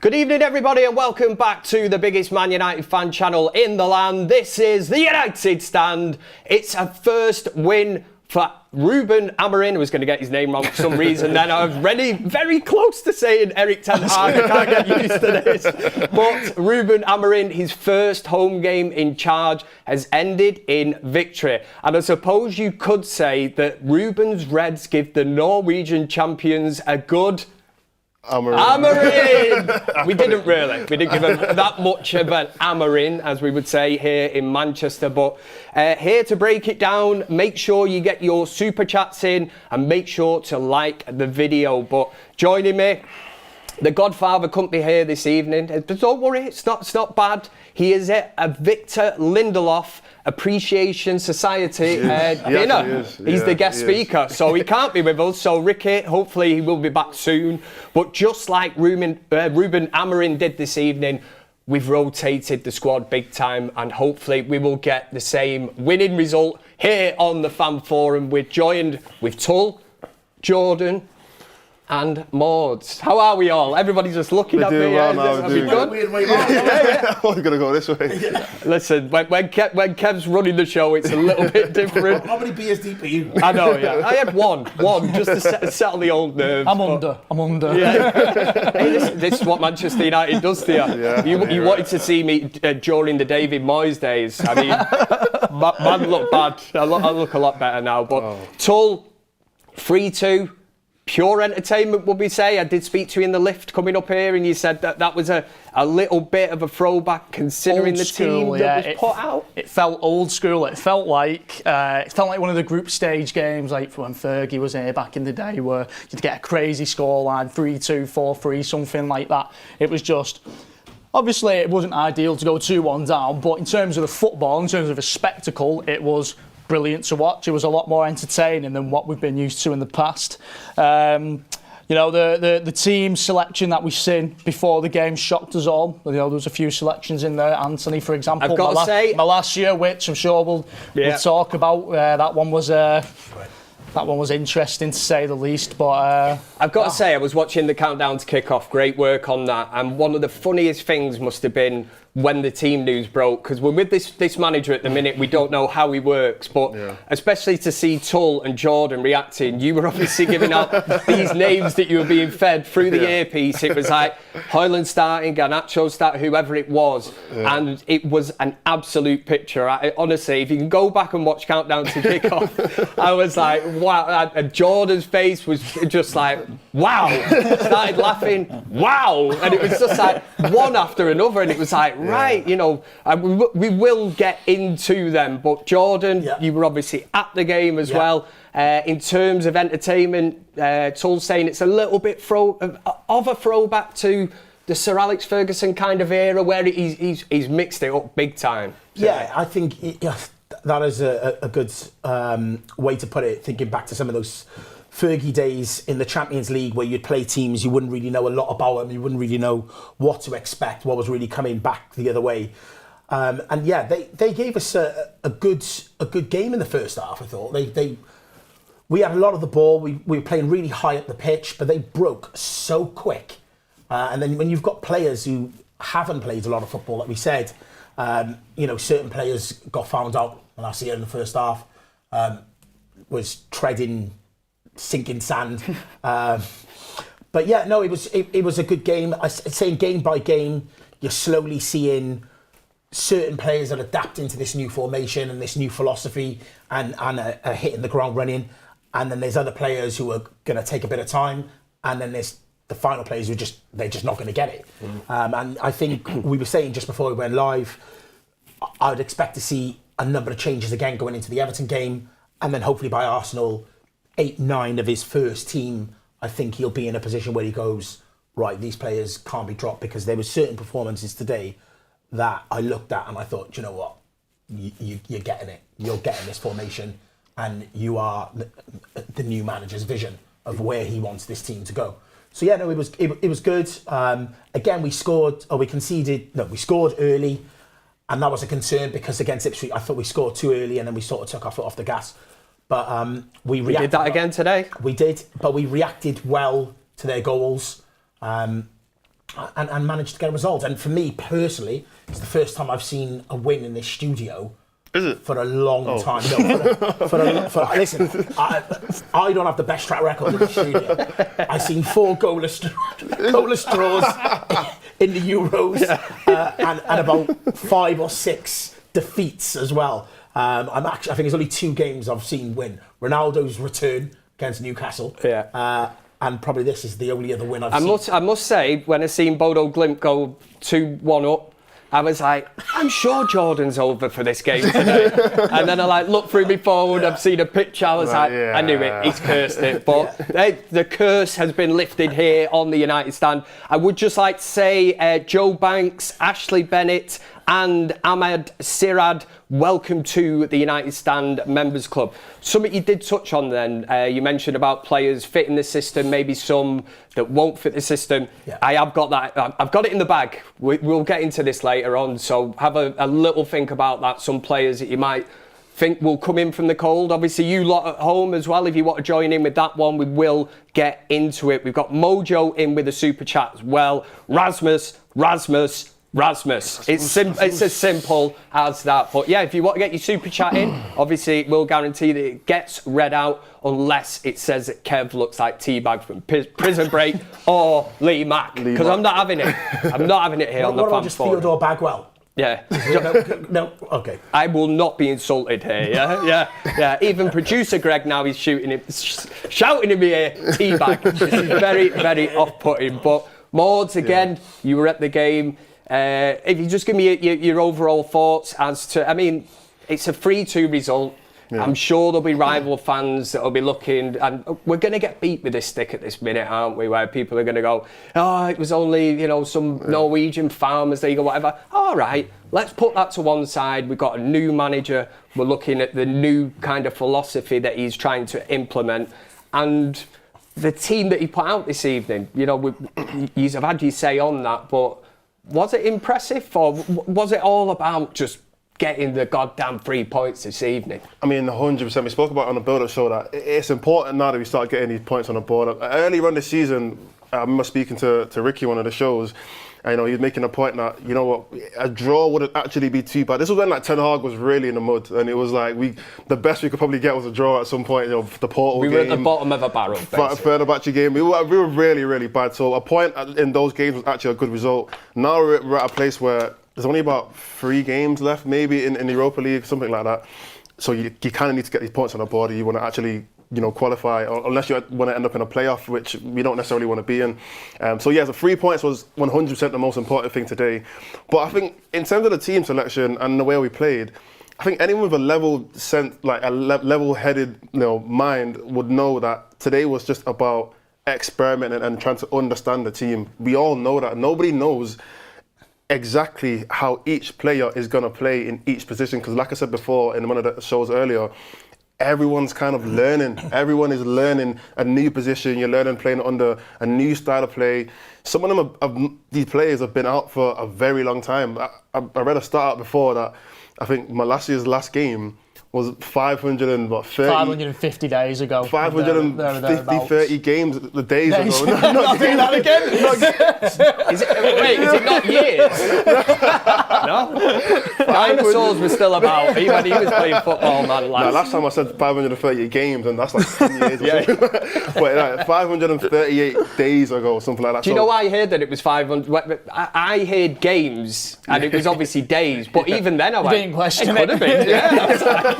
Good evening, everybody, and welcome back to the biggest Man United fan channel in the land. This is the United Stand. It's a first win for Ruben Amorim. I was going to get his name wrong for some reason. Then I was very close to saying Erik ten Hag. I can't get used to this. But Ruben Amorim, his first home game in charge, has ended in victory. And I suppose you could say that Ruben's Reds give the Norwegian champions a good Amorim! We didn't really. We didn't give him that much of an Amorim, as we would say here in Manchester. But here to break it down, make sure you get your super chats in and make sure to like the video. But joining me, the Godfather couldn't be here this evening. But don't worry, it's not bad. He is at a Victor Lindelof Appreciation Society dinner. He's the guest speaker, so he can't be with us. So Ricky, hopefully he will be back soon. But just like Ruben Amorim did this evening, we've rotated the squad big time, and hopefully we will get the same winning result here on the Fan Forum. We're joined with Tull, Jordan, and Maud's. How are we all? Everybody's just looking at me. Are we good? I was going to go this way. Listen, when Kev's running the show, it's a little bit different. How many beers deep are you? I know, yeah. I had one just to settle the old nerves. I'm under. Yeah. Hey, this is what Manchester United does to you. You wanted to see me during the David Moyes days. I mean, man look bad. I look a lot better now. But Tull, 3-2. Pure entertainment, would we say? I did speak to you in the lift coming up here, and you said that was a little bit of a throwback considering old the school, team that was put out. It felt old school. It felt like one of the group stage games, like when Fergie was here back in the day, where you'd get a crazy scoreline, 3-2, 4-3, something like that. It was just. Obviously, it wasn't ideal to go 2-1 down, but in terms of the football, in terms of a spectacle, it was brilliant to watch. It was a lot more entertaining than what we've been used to in the past. You know, the team selection that we've seen before the game shocked us all. You know, there was a few selections in there. Antony, for example. I've got to say, Malacia, which I'm sure we'll talk about. That one was interesting to say the least. But I've got to say, I was watching the countdown to kick off. Great work on that. And one of the funniest things must have been when the team news broke, because we're with this manager at the minute, we don't know how he works, but especially to see Tull and Jordan reacting, you were obviously giving out these names that you were being fed through the earpiece. It was like Højlund starting, Garnacho starting, whoever it was, and it was an absolute picture. Honestly, if you can go back and watch Countdown to Kick Off, I was like, wow, and Jordan's face was just like, wow, started laughing, wow, and it was just like one after another, and it was like, right, you know, we will get into them, but Jordan, you were obviously at the game as well. In terms of entertainment, Tull saying it's a little bit of a throwback to the Sir Alex Ferguson kind of era, where he's mixed it up big time. Yeah, I think that is a good way to put it, thinking back to some of those Fergie days in the Champions League, where you'd play teams you wouldn't really know a lot about them, you wouldn't really know what to expect, what was really coming back the other way. And yeah, they gave us a good game in the first half. I thought we had a lot of the ball. We were playing really high up the pitch, but they broke so quick. And then when you've got players who haven't played a lot of football, like we said, you know, certain players got found out. Malacia in the first half was treading sinking sand. But yeah, no, it was a good game. I'm saying game by game, you're slowly seeing certain players that adapt into this new formation and this new philosophy and are hitting the ground running. And then there's other players who are going to take a bit of time. And then there's the final players who they're just not going to get it. And I think we were saying just before we went live, I would expect to see a number of changes again going into the Everton game. And then hopefully by Arsenal, 8-9 of his first team, I think he'll be in a position where he goes, right, these players can't be dropped, because there were certain performances today that I looked at and I thought, you know what, you're getting it. You're getting this formation, and you are the new manager's vision of where he wants this team to go. So yeah, no, it was good. Again, we scored early, and that was a concern, because against Ipswich, I thought we scored too early, and then we sort of took our foot off the gas. But we did that again today. We did, but we reacted well to their goals. and managed to get a result. And for me personally, it's the first time I've seen a win in this studio. Is it? For a long time. No, listen, I don't have the best track record in the studio. I've seen 4 goalless draws in the Euros and about 5 or 6 defeats as well. I think it's only 2 games I've seen win. Ronaldo's return against Newcastle. Yeah. And probably this is the only other win I've seen. I must say, when I seen Bodo Glimt go 2-1 up, I was like, I'm sure Jordan's over for this game today. And then I looked through my phone, I've seen a picture, I was like, I knew it, he's cursed it. But the curse has been lifted here on the United stand. I would just like to say, Joe Banks, Ashley Bennett and Ahmed Sirad, welcome to the United Stand Members Club. Something you did touch on then, you mentioned about players fitting the system, maybe some that won't fit the system. Yeah. I have got that, I've got it in the bag. We'll get into this later on, so have a little think about that. Some players that you might think will come in from the cold. Obviously, you lot at home as well, if you want to join in with that one, we will get into it. We've got Mojo in with a super chat as well. Rasmus. It's as simple as that. But yeah, if you want to get your super chat in, obviously we'll guarantee that it gets read out unless it says that Kev looks like Teabag from Prison Break or Lee Mack. Because I'm not having it. I'm not having it here on the fan just forum. Theodore Bagwell? Yeah. No, okay. I will not be insulted here, yeah. Even producer Greg now, he's shouting at me here, Teabag. This is very, very off-putting. But Mords, again, you were at the game. If you just give me your overall thoughts as to, I mean, it's a 3-2 result. Yeah. I'm sure there'll be rival fans that'll be looking, and we're going to get beat with this stick at this minute, aren't we? Where people are going to go, oh, it was only, some Norwegian farmers league or whatever. All right, let's put that to one side. We've got a new manager. We're looking at the new kind of philosophy that he's trying to implement, and the team that he put out this evening. You've had your say on that, but was it impressive, or was it all about just getting the goddamn 3 points this evening? I mean, 100%. We spoke about it on the build-up show that it's important now that we start getting these points on the board. Earlier on this season, I remember speaking to Ricky, one of the shows, and he was making a point that, you know what, a draw wouldn't actually be too bad. This was when Ten Hag was really in the mud, and it was like the best we could probably get was a draw at some point. The Portal game. We were at the bottom of a barrel. Further back game. We were really, really bad. So a point in those games was actually a good result. Now we're at a place where there's only about 3 games left, maybe in the Europa League, something like that. So you kind of need to get these points on the board. You want to actually, qualify, unless you want to end up in a playoff, which we don't necessarily want to be in. So 3 points was 100% the most important thing today. But I think in terms of the team selection and the way we played, I think anyone with a level-headed, mind would know that today was just about experimenting and trying to understand the team. We all know that. Nobody knows exactly how each player is going to play in each position, because like I said before in one of the shows earlier, everyone's kind of learning. Everyone is learning a new position. You're learning playing under a new style of play. Some of them, these players have been out for a very long time. I read a stat out before that I think Malacia's last game was 550 days ago. 30 games, the days ago. Not doing that again. Is it not years? No? Dinosaurs were still about when he was playing football, man. Last time I said 530 games, and that's like 10 years or something. But 538 days ago, something like that. Do you know why I heard that it was 500? I heard games, and it was obviously days, but even then I didn't question it. Could have been, yeah.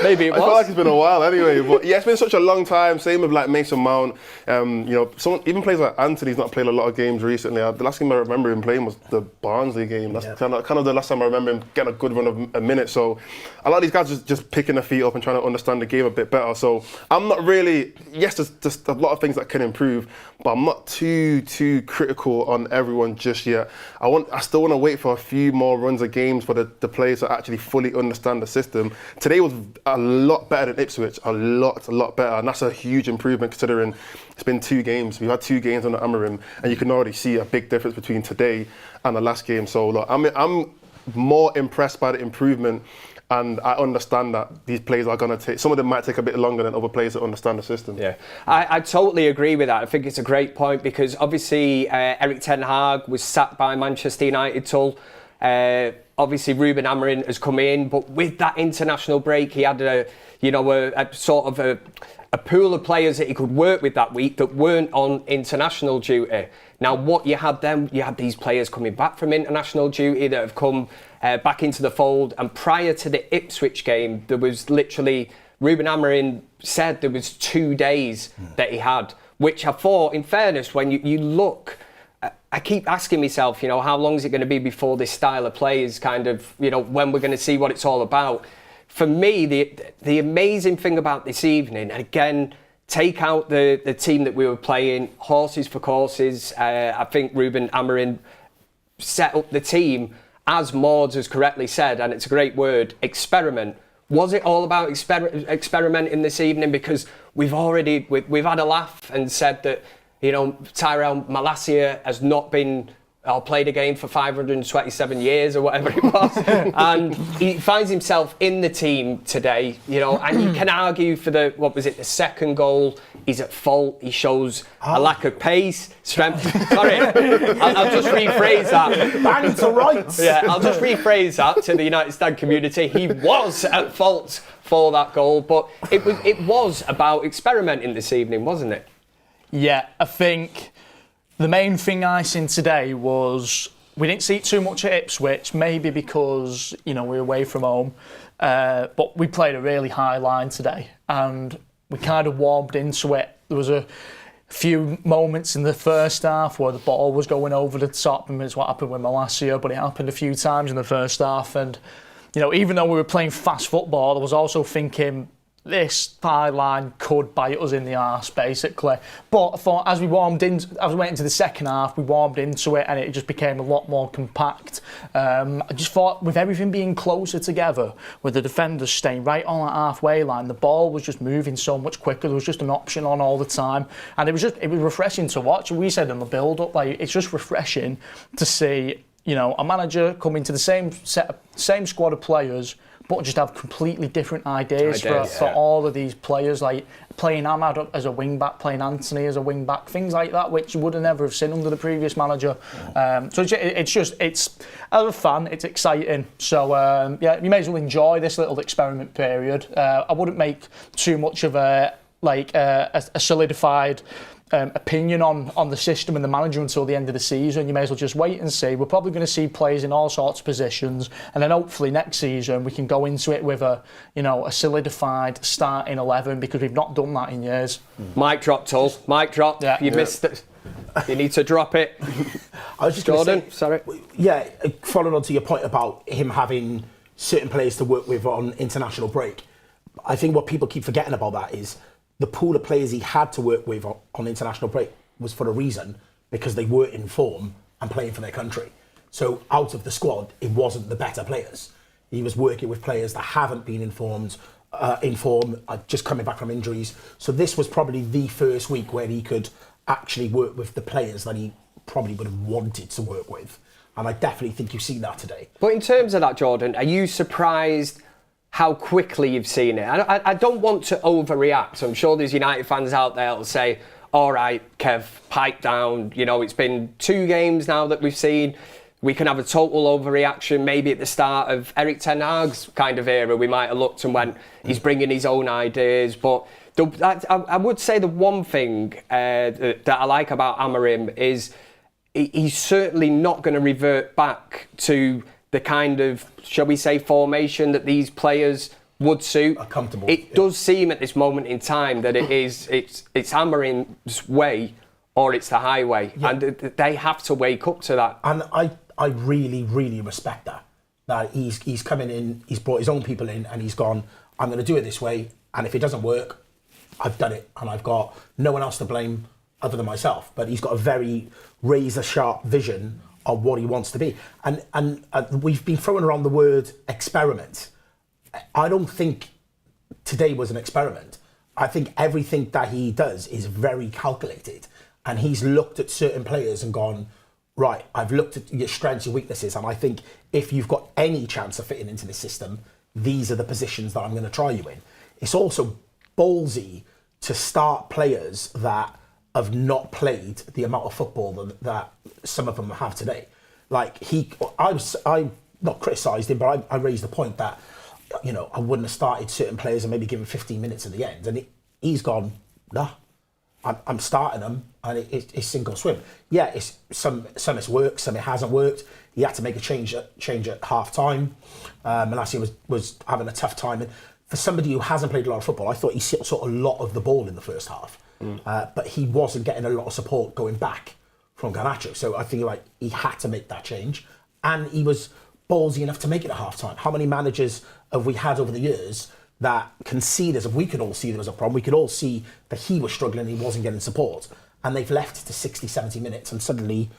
Maybe it was. I feel like it's been a while anyway, but yeah, it's been such a long time. Same with Mason Mount. Even players like Antony's not played a lot of games recently. The last game I remember him playing was the Barnsley game. That's kind of the last time I remember him getting a good run of a minute. So a lot of these guys just picking their feet up and trying to understand the game a bit better. So I'm not really. Yes, there's just a lot of things that can improve, but I'm not too critical on everyone just yet. I still want to wait for a few more runs of games for the players to actually fully understand the system. Today was a lot better than Ipswich, a lot better, and that's a huge improvement considering it's been 2 games. We've had 2 games under Amorim, and you can already see a big difference between today and the last game. So look, I'm more impressed by the improvement And I understand that these players are going to take, some of them might take a bit longer than other players to understand the system. Yeah, I totally agree with that. I think it's a great point because obviously Erik ten Hag was sacked by Manchester United till obviously Ruben Amorim has come in, but with that international break, he had a sort of a pool of players that he could work with that week that weren't on international duty. Now, what you had then, you had these players coming back from international duty that have come back into the fold. And prior to the Ipswich game, there was literally, Ruben Amorim said there was 2 days that he had, which I thought, in fairness, when you look, I keep asking myself, how long is it going to be before this style of play is kind of, when we're going to see what it's all about. For me, the amazing thing about this evening, and again, take out the team that we were playing, horses for courses. I think Ruben Amorim set up the team, as Maud has correctly said, and it's a great word, experiment. Was it all about experimenting this evening? Because we've had a laugh and said that, Tyrell Malacia has not been played a game for 527 years or whatever it was. And he finds himself in the team today, and you can argue for the second goal, he's at fault. He shows a lack of pace, strength. Sorry, I'll just rephrase that. Bang to rights. Yeah, I'll just rephrase that to the United Stand community. He was at fault for that goal, but it was about experimenting this evening, wasn't it? Yeah, I think the main thing I seen today was we didn't see it too much at Ipswich, maybe because, we're away from home, but we played a really high line today and we kind of warmed into it. There was a few moments in the first half where the ball was going over the top, and it's what happened with Malacia, but it happened a few times in the first half. And, even though we were playing fast football, I was also thinking, this high line could bite us in the arse, basically. But I thought as we went into the second half, we warmed into it and it just became a lot more compact. I just thought with everything being closer together, with the defenders staying right on that halfway line, the ball was just moving so much quicker. There was just an option on all the time. And it was refreshing to watch. We said in the build-up, it's just refreshing to see, a manager come into the same squad of players, but just have completely different ideas for all of these players, like playing Ahmad as a wing-back, playing Antony as a wing-back, things like that, which you would have never have seen under the previous manager. So it's as a fan, it's exciting. So, you may as well enjoy this little experiment period. I wouldn't make too much of a solidified opinion on the system and the manager until the end of the season. You may as well just wait and see. We're probably going to see players in all sorts of positions, and then hopefully next season we can go into it with a solidified starting 11, because we've not done that in years. Mic drop, Tull. Mic drop. Yeah. You missed it. You need to drop it. I was just Jordan, sorry. Yeah, following on to your point about him having certain players to work with on international break, I think what people keep forgetting about that is the pool of players he had to work with on international break was for a reason, because they were in form and playing for their country. So out of the squad, it wasn't the better players. He was working with players that haven't been in form, just coming back from injuries. So this was probably the first week where he could actually work with the players that he probably would have wanted to work with. And I definitely think you've seen that today. But in terms of that, Jordan, are you surprised how quickly you've seen it? I don't want to overreact. I'm sure there's United fans out there that'll say, all right, Kev, pipe down. It's been 2 games now that we've seen. We can have a total overreaction. Maybe at the start of Erik ten Hag's kind of era, we might have looked and went, he's bringing his own ideas. But I would say the one thing that I like about Amorim is he's certainly not going to revert back to the kind of, shall we say, formation that these players would suit. Comfortable. It does seem at this moment in time that it's Amorim's way or it's the highway, and they have to wake up to that. And I really, really respect that he's coming in, he's brought his own people in, and he's gone, I'm going to do it this way, and if it doesn't work, I've done it, and I've got no one else to blame other than myself. But he's got a very razor-sharp vision of what he wants to be. And we've been throwing around the word experiment. I don't think today was an experiment. I think everything that he does is very calculated. And he's looked at certain players and gone, right, I've looked at your strengths, your weaknesses, and I think if you've got any chance of fitting into this system, these are the positions that I'm going to try you in. It's also ballsy to start players that have not played the amount of football that some of them have today. Like I not criticised him, but I raised the point that, you know, I wouldn't have started certain players and maybe given 15 minutes at the end. And he's gone, nah, I'm starting them, and it's sink or swim. Yeah, it's some it's worked, some it hasn't worked. He had to make a change at half time. Malacia was having a tough time. And for somebody who hasn't played a lot of football, I thought he saw a lot of the ball in the first half. But he wasn't getting a lot of support going back from Garnacho. So I feel like he had to make that change. And he was ballsy enough to make it at half time. How many managers have we had over the years that can see this? We could all see there was a problem. We could all see that he was struggling, he wasn't getting support. And they've left to 60, 70 minutes and suddenly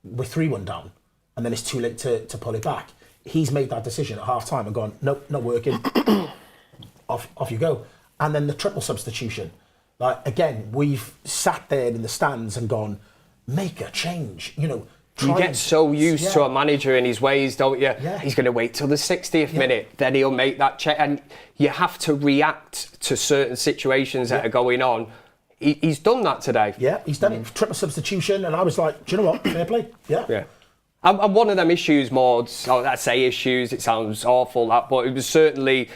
we're 3-1 down. And then it's too late to pull it back. He's made that decision at half time and gone, nope, not working. off you go. And then the triple substitution. Like, again, we've sat there in the stands and gone, make a change. You know, you get so used to a manager and his ways, don't you? Yeah. He's going to wait till the 60th minute, then he'll make that check. And you have to react to certain situations that are going on. He's done that today. Yeah, he's done it. Triple substitution. And I was like, do you know what? Fair play. Yeah. And one of them issues, Mauds, I say issues, it sounds awful, but it was certainly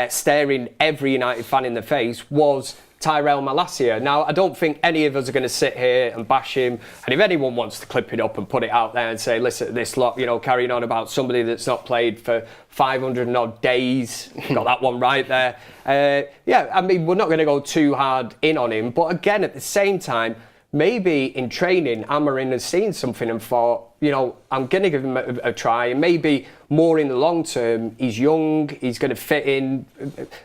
staring every United fan in the face, was Tyrell Malacia. Now, I don't think any of us are going to sit here and bash him. And if anyone wants to clip it up and put it out there and say, listen, this lot, you know, carrying on about somebody that's not played for 500 and odd days, got that one right there. I mean, we're not going to go too hard in on him. But again, at the same time, maybe in training, Amorim has seen something and thought, you know, I'm going to give him a try. And maybe more in the long term, he's young, he's going to fit in.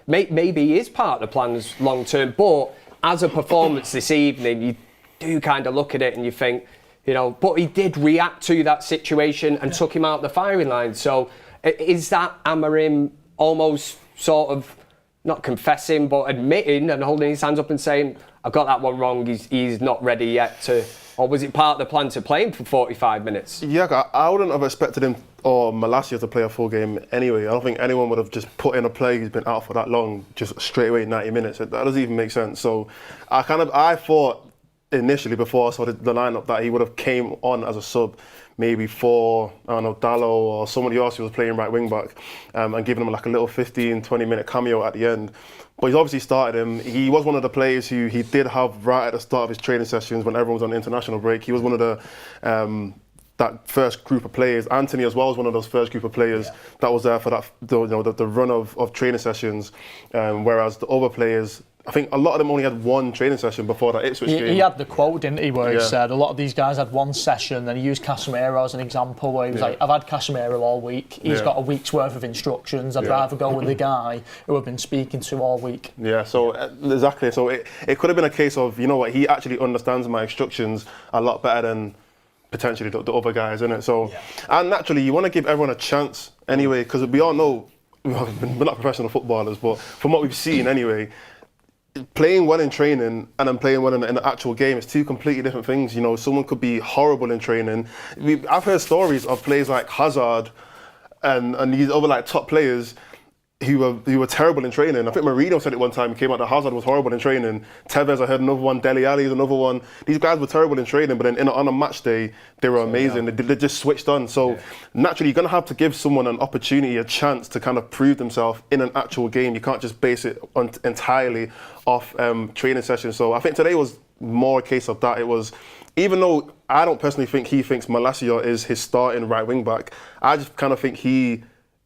Maybe he is part of the plans long term. But as a performance this evening, you do kind of look at it and you think, you know, but he did react to that situation and took him out the firing line. So is that Amorim almost sort of not confessing, but admitting and holding his hands up and saying, I got that one wrong, he's not ready yet to... Or was it part of the plan to play him for 45 minutes? Yeah, I wouldn't have expected him or Malacia to play a full game anyway. I don't think anyone would have just put in a play who's been out for that long, just straight away 90 minutes. That doesn't even make sense. So I thought initially before I saw the lineup that he would have came on as a sub, maybe for, I don't know, Dallo or somebody else who was playing right wing back, and giving him like a little 15-20 minute cameo at the end. But he's obviously started him. He was one of the players who he did have right at the start of his training sessions when everyone was on international break. He was one of the that first group of players. Antony as well was one of those first group of players that was there for that the run of training sessions, whereas the other players, I think a lot of them only had one training session before that Ipswich game. He had the quote, didn't he, where he said a lot of these guys had one session, and he used Casemiro as an example, where he was like, I've had Casemiro all week, he's got a week's worth of instructions, I'd rather go with the guy who I've been speaking to all week. Yeah, so exactly, so it could have been a case of, you know what, he actually understands my instructions a lot better than potentially the other guys, isn't it? So, and naturally, you want to give everyone a chance anyway, because we all know, we're not professional footballers, but from what we've seen anyway, playing well in training and then playing well in the actual game is two completely different things. You know, someone could be horrible in training. I've heard stories of players like Hazard and these other like top players who were terrible in training. I think Mourinho said it one time. He came out that Hazard was horrible in training. Tevez, I heard another one. Dele Alli is another one. These guys were terrible in training, but then on a match day, they were amazing. They just switched on. So naturally, you're going to have to give someone an opportunity, a chance to kind of prove themselves in an actual game. You can't just base it entirely off training sessions. So I think today was more a case of that. It was, even though I don't personally think he thinks Malacia is his starting right wing back, I just kind of think he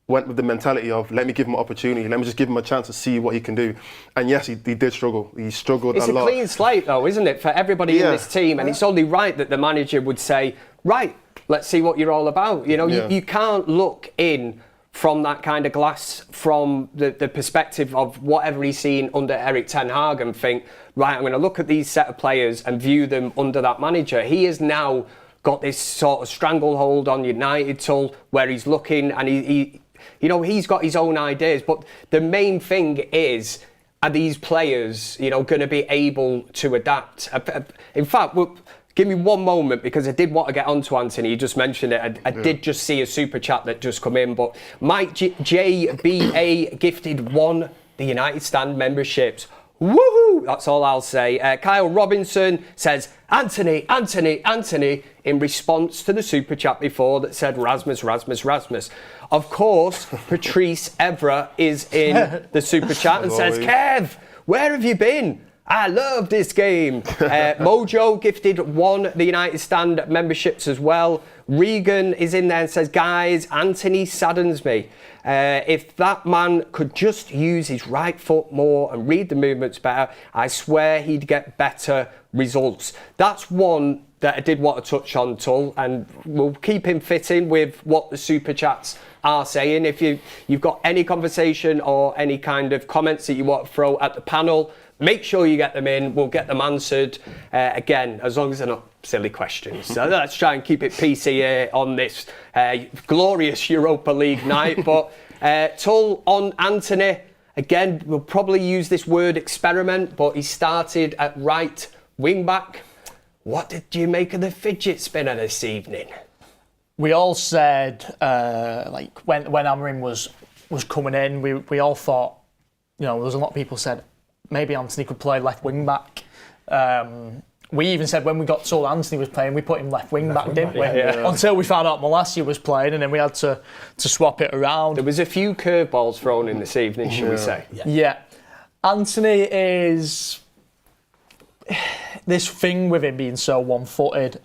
went with the mentality of, let me give him an opportunity, let me just give him a chance to see what he can do. And yes, he did struggle. He struggled a lot. It's a clean slate though, isn't it, for everybody in this team? And it's only right that the manager would say, right, let's see what you're all about. You know, you can't look in from that kind of glass, from the perspective of whatever he's seen under Erik ten Hag and think, right, I'm going to look at these set of players and view them under that manager. He has now got this sort of stranglehold on United till where he's looking and he you know, he's got his own ideas, but the main thing is, are these players, you know, going to be able to adapt? In fact, give me one moment, because I did want to get onto Antony. You just mentioned it. I did just see a super chat that just come in, but Mike JBA gifted the United Stand memberships. Woohoo! That's all I'll say. Kyle Robinson says, Antony, in response to the super chat before that said Rasmus. Of course, Patrice Evra is in the super chat and says, Kev, where have you been? I love this game. Mojo gifted the United Stand memberships as well. Regan is in there and says, guys, Antony saddens me. If that man could just use his right foot more and read the movements better, I swear he'd get better results. That's one that I did want to touch on, Tull, and we'll keep him fitting with what the super chats are saying. If you've got any conversation or any kind of comments that you want to throw at the panel, make sure you get them in. We'll get them answered. Again, as long as they're not silly questions. So let's try and keep it PC here on this glorious Europa League night. But Tull, on Antony, again, we'll probably use this word experiment, but he started at right wing back. What did you make of the fidget spinner this evening? We all said, when Amorim was coming in, we all thought, there was a lot of people said, maybe Antony could play left wing back. We even said when we got told Antony was playing, we put him left wing back, didn't we? Yeah. Until we found out Malacia was playing, and then we had to swap it around. There was a few curveballs thrown in this evening, should we say? Yeah. Antony is this thing with him being so one-footed.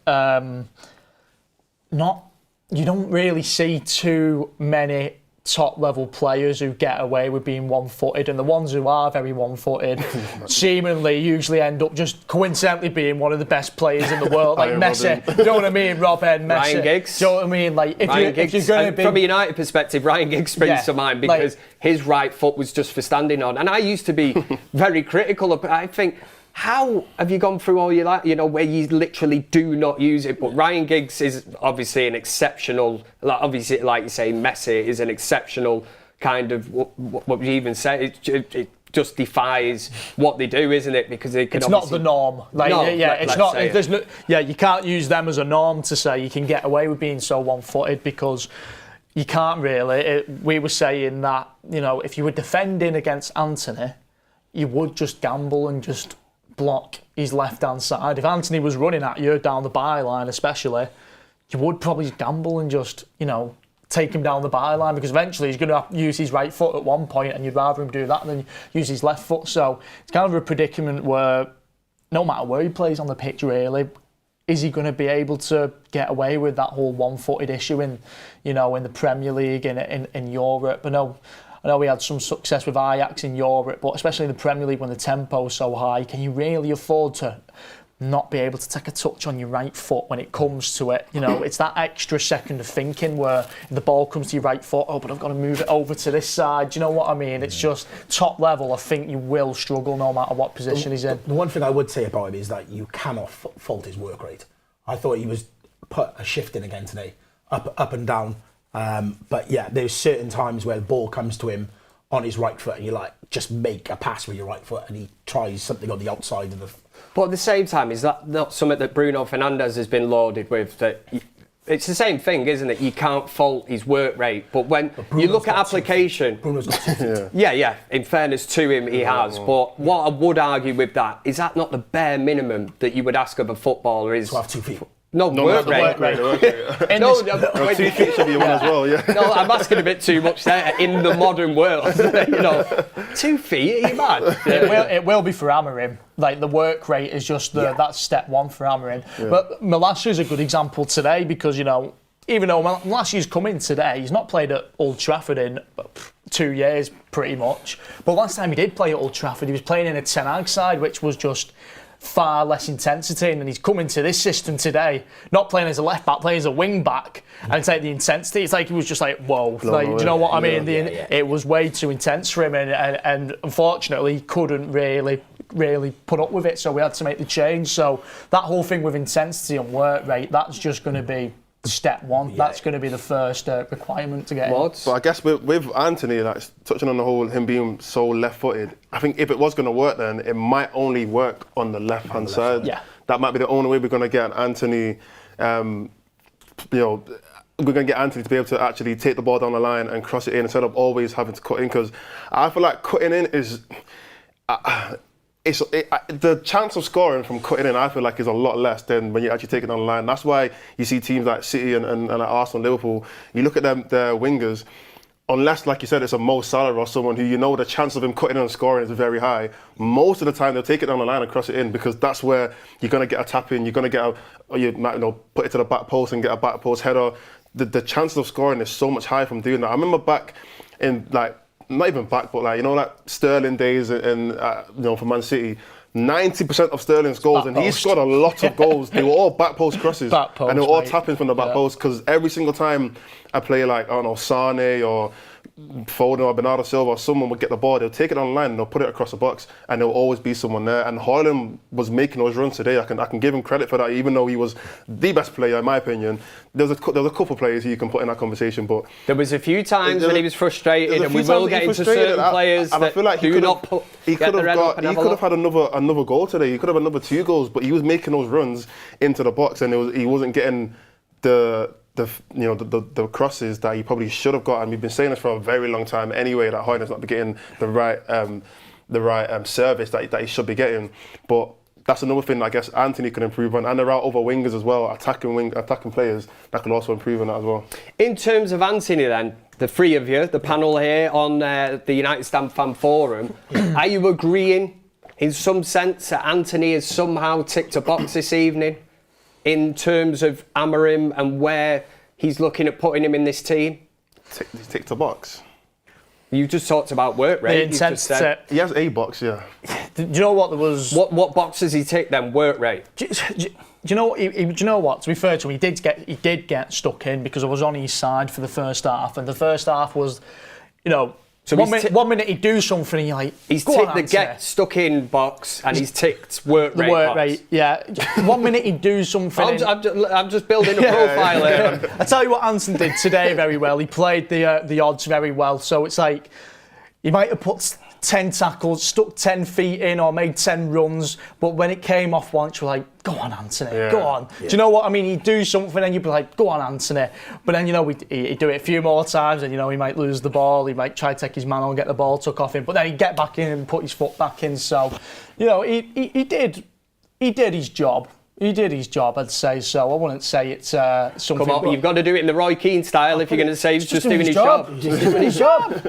You don't really see too many top-level players who get away with being one-footed, and the ones who are very one-footed seemingly usually end up just coincidentally being one of the best players in the world, like Messi. Robin. You know what I mean? Robin, Messi. Ryan Giggs. Do you know what I mean? Like if you're going to be from a United perspective, Ryan Giggs springs to mind because his right foot was just for standing on, and I used to be very critical of. I think. How have you gone through all your life, where you literally do not use it? But Ryan Giggs is obviously an exceptional, obviously, like you say, Messi is an exceptional kind of, what would you even say? It just defies what they do, isn't it? Because they can it's not the norm. It's not. There's no, you can't use them as a norm to say you can get away with being so one-footed, because you can't really. We were saying that, if you were defending against Antony, you would just gamble and just block his left-hand side. If Antony was running at you down the byline especially, you would probably gamble and just, take him down the byline, because eventually he's going to have to use his right foot at one point, and you'd rather him do that than use his left foot. So it's kind of a predicament where no matter where he plays on the pitch really, is he going to be able to get away with that whole one-footed issue in the Premier League and in Europe? I know we had some success with Ajax in Europe, but especially in the Premier League when the tempo is so high, can you really afford to not be able to take a touch on your right foot when it comes to it? It's that extra second of thinking where if the ball comes to your right foot, but I've got to move it over to this side. Do you know what I mean? It's just top level. I think you will struggle no matter what position he's in. The one thing I would say about him is that you cannot fault his work rate. I thought he was put a shift in again today, up and down. But yeah, there's certain times where the ball comes to him on his right foot and you're like, just make a pass with your right foot, and he tries something on the outside of the... But at the same time, is that not something that Bruno Fernandes has been lauded with? That it's the same thing, isn't it? You can't fault his work rate, but when you look at application... Bruno's got 2 feet. Yeah, in fairness to him, he has. But what I would argue with that, is that not the bare minimum that you would ask of a footballer is... To have 2 feet. No, work rate. No, 2 feet should be one as well, yeah. No, I'm asking a bit too much there in the modern world. 2 feet, are you mad? It will be for Amorim. Like, the work rate is just that's step one for Amorim. Yeah. But Malacia is a good example today because, even though Malacia's come in today, he's not played at Old Trafford in 2 years, pretty much. But last time he did play at Old Trafford, he was playing in a Ten Hag side, which was just far less intensity, and then he's come into this system today, not playing as a left back, playing as a wing back, and it's like the intensity, it's like he was just like, whoa, do you know what I mean? It was way too intense for him, and unfortunately he couldn't really put up with it, so we had to make the change. So that whole thing with intensity and work rate, that's just going to be step one. That's going to be the first requirement to get in. But I guess with Antony, like touching on the whole him being so left-footed, I think if it was going to work, then it might only work on the left-hand side. Yeah. that might be the only way we're going to get Antony, we're going to get Antony to be able to actually take the ball down the line and cross it in instead of always having to cut in, because I feel like cutting in is... the chance of scoring from cutting in, I feel like, is a lot less than when you actually take it down the line. That's why you see teams like City and like Arsenal, Liverpool, you look at them, their wingers, unless, like you said, it's a Mo Salah or someone who the chance of him cutting in and scoring is very high, most of the time they'll take it down the line and cross it in, because that's where you're going to get a tap in, you're going to get you might put it to the back post and get a back post header. The chances of scoring is so much higher from doing that. I remember back in, like, not even back, but like Sterling days and for Man City, 90% of Sterling's goals, and he scored a lot of goals. They were all back post crosses, and they were all tapping from the back post, because every single time a player like, I don't know, Sane or Foden or Bernardo Silva or someone would get the ball, they'll take it on the line and they'll put it across the box, and there'll always be someone there. And Højlund was making those runs today. I can give him credit for that, even though he was the best player in my opinion. There was a couple of players who you can put in that conversation, but there was a few times when he was frustrated, and we will get into certain players and I feel like he could have had another goal today. He could have had another 2 goals, but he was making those runs into the box, and he wasn't getting the crosses that he probably should have got. And we've been saying this for a very long time anyway, that Højlund's not getting the right service that he should be getting. But that's another thing that I guess Antony can improve on, and there are other wingers as well, attacking players that can also improve on that as well. In terms of Antony then, the three of you, the panel here on the United Stand Fan Forum, are you agreeing in some sense that Antony has somehow ticked a box this evening in terms of Amorim and where he's looking at putting him in this team? He's ticked a box. You just talked about work rate. The intensity. He has a box, yeah. Do you know what there was? What box does he tick then? Work rate. Do you know? Do you know what? To be fair to him, he did get stuck in, because I was on his side for the first half, and the first half was, So one minute he'd do something, and you're like, he's ticked the get stuck in box, and he's ticked work rate. The work rate, yeah. 1 minute he'd do something. I'm just building a profile here. I tell you what, Anson did today very well. He played the odds very well. So it's like he might have put 10 tackles, stuck 10 feet in, or made 10 runs, but when it came off once, you're like, go on, Antony, go on. Yeah. Do you know what I mean? He'd do something and you'd be like, go on, Antony. But then, he'd do it a few more times, and, he might lose the ball, he might try to take his man on, get the ball took off him, but then he'd get back in and put his foot back in. So, he did his job. He did his job, I'd say so. I wouldn't say it's something... Come on, you've got to do it in the Roy Keane style if you're going to say he's just doing his job. He's just doing his job.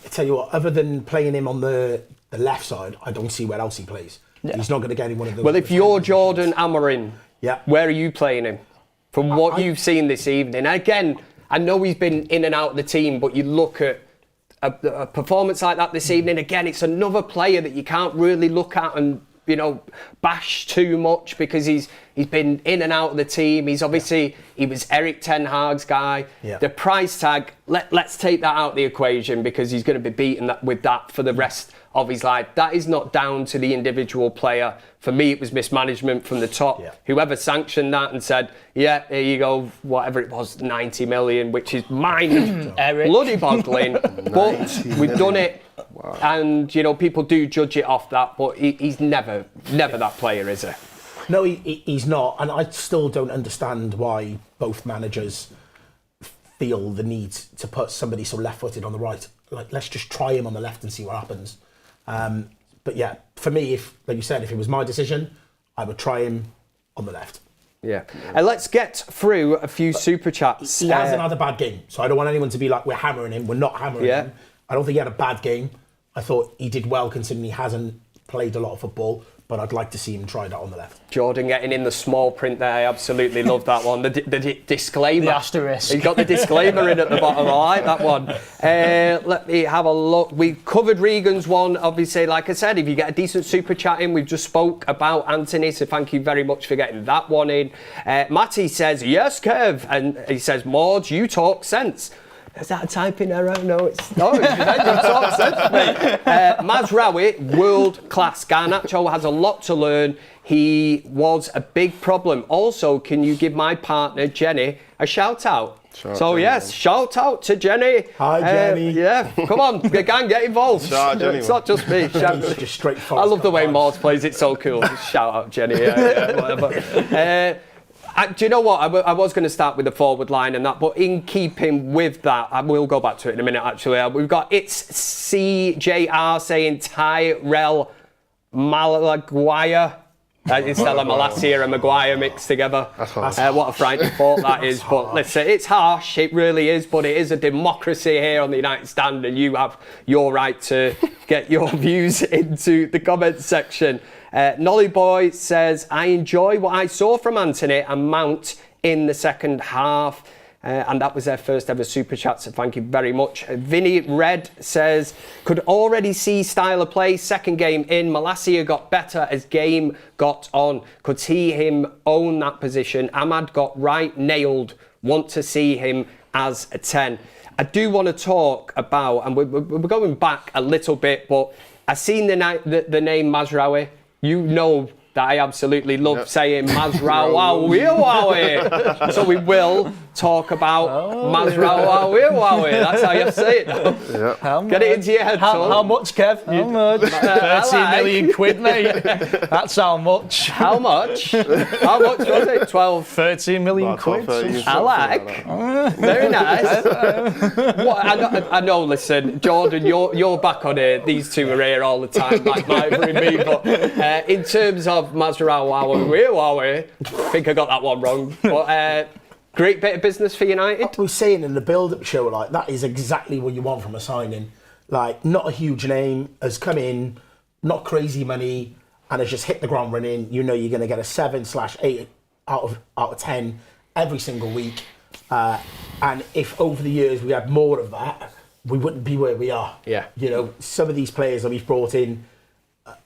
I tell you what, other than playing him on the left side, I don't see where else he plays. Yeah. He's not going to get in one of those. Well, if you're Jordan Amorim, yeah, where are you playing him? From what you've seen this evening. Again, I know he's been in and out of the team, but you look at a performance like that this evening, again, it's another player that you can't really look at and bash too much, because he's been in and out of the team. He's obviously, he was Erik ten Hag's guy. Yeah. The price tag, let's take that out of the equation, because he's going to be beaten with that for the rest of his life. That is not down to the individual player. For me, it was mismanagement from the top. Yeah. Whoever sanctioned that and said, yeah, here you go, whatever it was, 90 million, which is mind bloody boggling. But we've done it. Wow. And, people do judge it off that, but he's never that player, is he? No, he's not. And I still don't understand why both managers feel the need to put somebody so left-footed on the right. Like, let's just try him on the left and see what happens. But yeah, for me, like you said, if it was my decision, I would try him on the left. Yeah. Let's get through a few super chats. He hasn't had a bad game, so I don't want anyone to be like, we're hammering him. We're not hammering him. I don't think he had a bad game. I thought he did well, considering he hasn't played a lot of football, but I'd like to see him try that on the left. Jordan getting in the small print there, I absolutely love that one. The disclaimer. The asterisk. He's got the disclaimer in at the bottom, I like that one. Let me have a look. We covered Regan's one, obviously, like I said, if you get a decent super chat in, we've just spoke about Antony, so thank you very much for getting that one in. Matty says, yes, Kev, and he says, Maud, you talk sense. Is that a typing error? No, it's not. Mazraoui, world class. Garnacho has a lot to learn. He was a big problem. Also, can you give my partner Jenny a shout out? Shout out to Jenny. Hi, Jenny. Yeah, come on, gang, get involved. Shout out, Jenny, It's not just me. Just straight I love the way Morse plays it so cool. Just shout out, Jenny. Whatever. Do you know what? I was going to start with the forward line and that, but in keeping with that, I will go back to it in a minute. Actually, we've got it's CJR saying Tyrell Maguire. Instead of Malacia and Maguire mixed together. What a frightening thought that is. But listen, it's harsh, it really is, but it is a democracy here on the United Stand, and you have your right to get your views into the comments section. Nolly Boy says, I enjoy what I saw from Antony and Mount in the second half. And that was their first ever super chat, so thank you very much. Vinny Red says, could already see style of play, second game in. Malacia got better as game got on. Could see him own that position. Ahmad got right nailed. Want to see him as a 10. I do want to talk about, and we're going back a little bit, but I've seen the name Mazraoui. You know that I absolutely love saying Mazraoui. So we will talk about Mazraoui. That's how you say it now. Yeah. Get it into your head, How much, Kev? How much? 13 million quid, mate. That's how much. How much? How much was it? 12. 13 million quid. I like. Very nice. I know, listen, Jordan, you're back on here. These two are here all the time, like Ivor and me. But in terms of Mazraoui, I think I got that one wrong. But great bit of business for United. I was saying in the build-up show, like, that is exactly what you want from a signing. Like, not a huge name, has come in, not crazy money, and has just hit the ground running. You know you're going to get a 7/8 out of 10 every single week. And if over the years we had more of that, we wouldn't be where we are. Yeah. You know, some of these players that we've brought in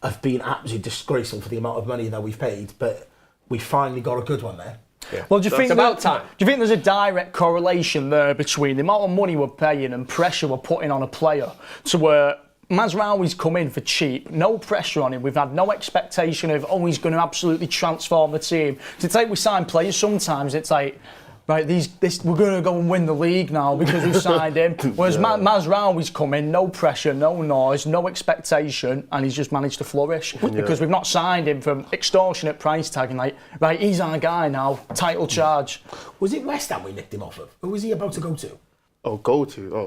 have been absolutely disgraceful for the amount of money that we've paid, but we finally got a good one there. Yeah. Well, do you think about time? Do you think there's a direct correlation there between the amount of money we're paying and pressure we're putting on a player to where Mazraoui's come in for cheap, no pressure on him, we've had no expectation of, he's going to absolutely transform the team. It's like we sign players sometimes, it's like, right, we're going to go and win the league now because we've signed him. Whereas Mazraoui's come in, no pressure, no noise, no expectation, and he's just managed to flourish because we've not signed him from extortionate price tag and like, right, he's our guy now, title charge. Was it West Ham we nicked him off of? Who was he about to go to?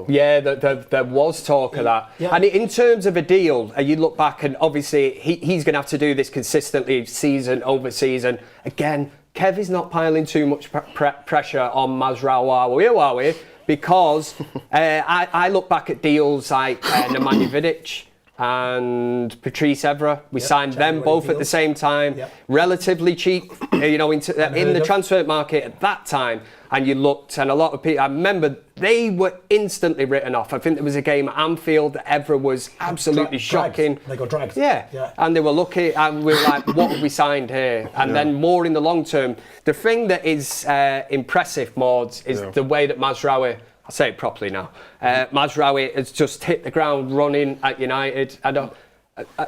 Yeah, there was talk of that. Yeah. And in terms of a deal, you look back and obviously he's going to have to do this consistently season over season. Again, Kev is not piling too much pressure on Mazraoui because I look back at deals like Nemanja Vidic and Patrice Evra. We signed them both at the same time, relatively cheap, in the transfer market at that time. And you looked, and a lot of people, I remember they were instantly written off. I think there was a game at Anfield that Evra was absolutely shocking. They got dragged. Yeah, and they were lucky, and we were like, what have we signed here? And then more in the long term. The thing that is impressive, Mords, is the way that Mazraoui, I'll say it properly now, Mazraoui has just hit the ground running at United.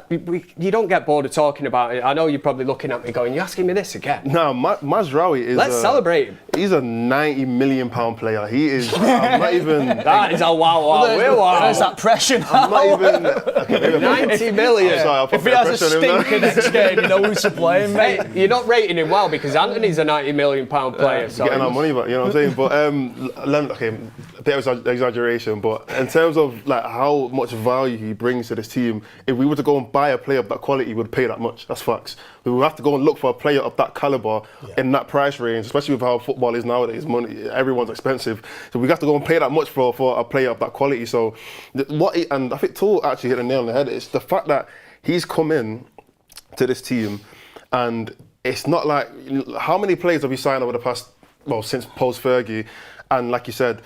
You don't get bored of talking about it. I know you're probably looking at me going, you're asking me this again? No, Mazraoui is. Let's celebrate him. He's a £90 million player. He is. I'm not even. That is a wow. There's that pressure now. I'm not even. Okay, 90 million. Sorry, if he has a stinker next game, you know who's to blame, mate. Hey, you're not rating him well because Antony's a £90 million player. Getting our money back, you know what I'm saying? But a bit of exaggeration. But in terms of like how much value he brings to this team, if we were to go and buy a player of that quality, we would pay that much. That's facts. We would have to go and look for a player of that caliber in that price range, especially with how football is nowadays. Money, everyone's expensive, so we have to go and pay that much for a player of that quality. So, and I think Tool actually hit the nail on the head. It's the fact that he's come in to this team, and it's not like how many players have we signed over the past, since post Fergie, and like you said,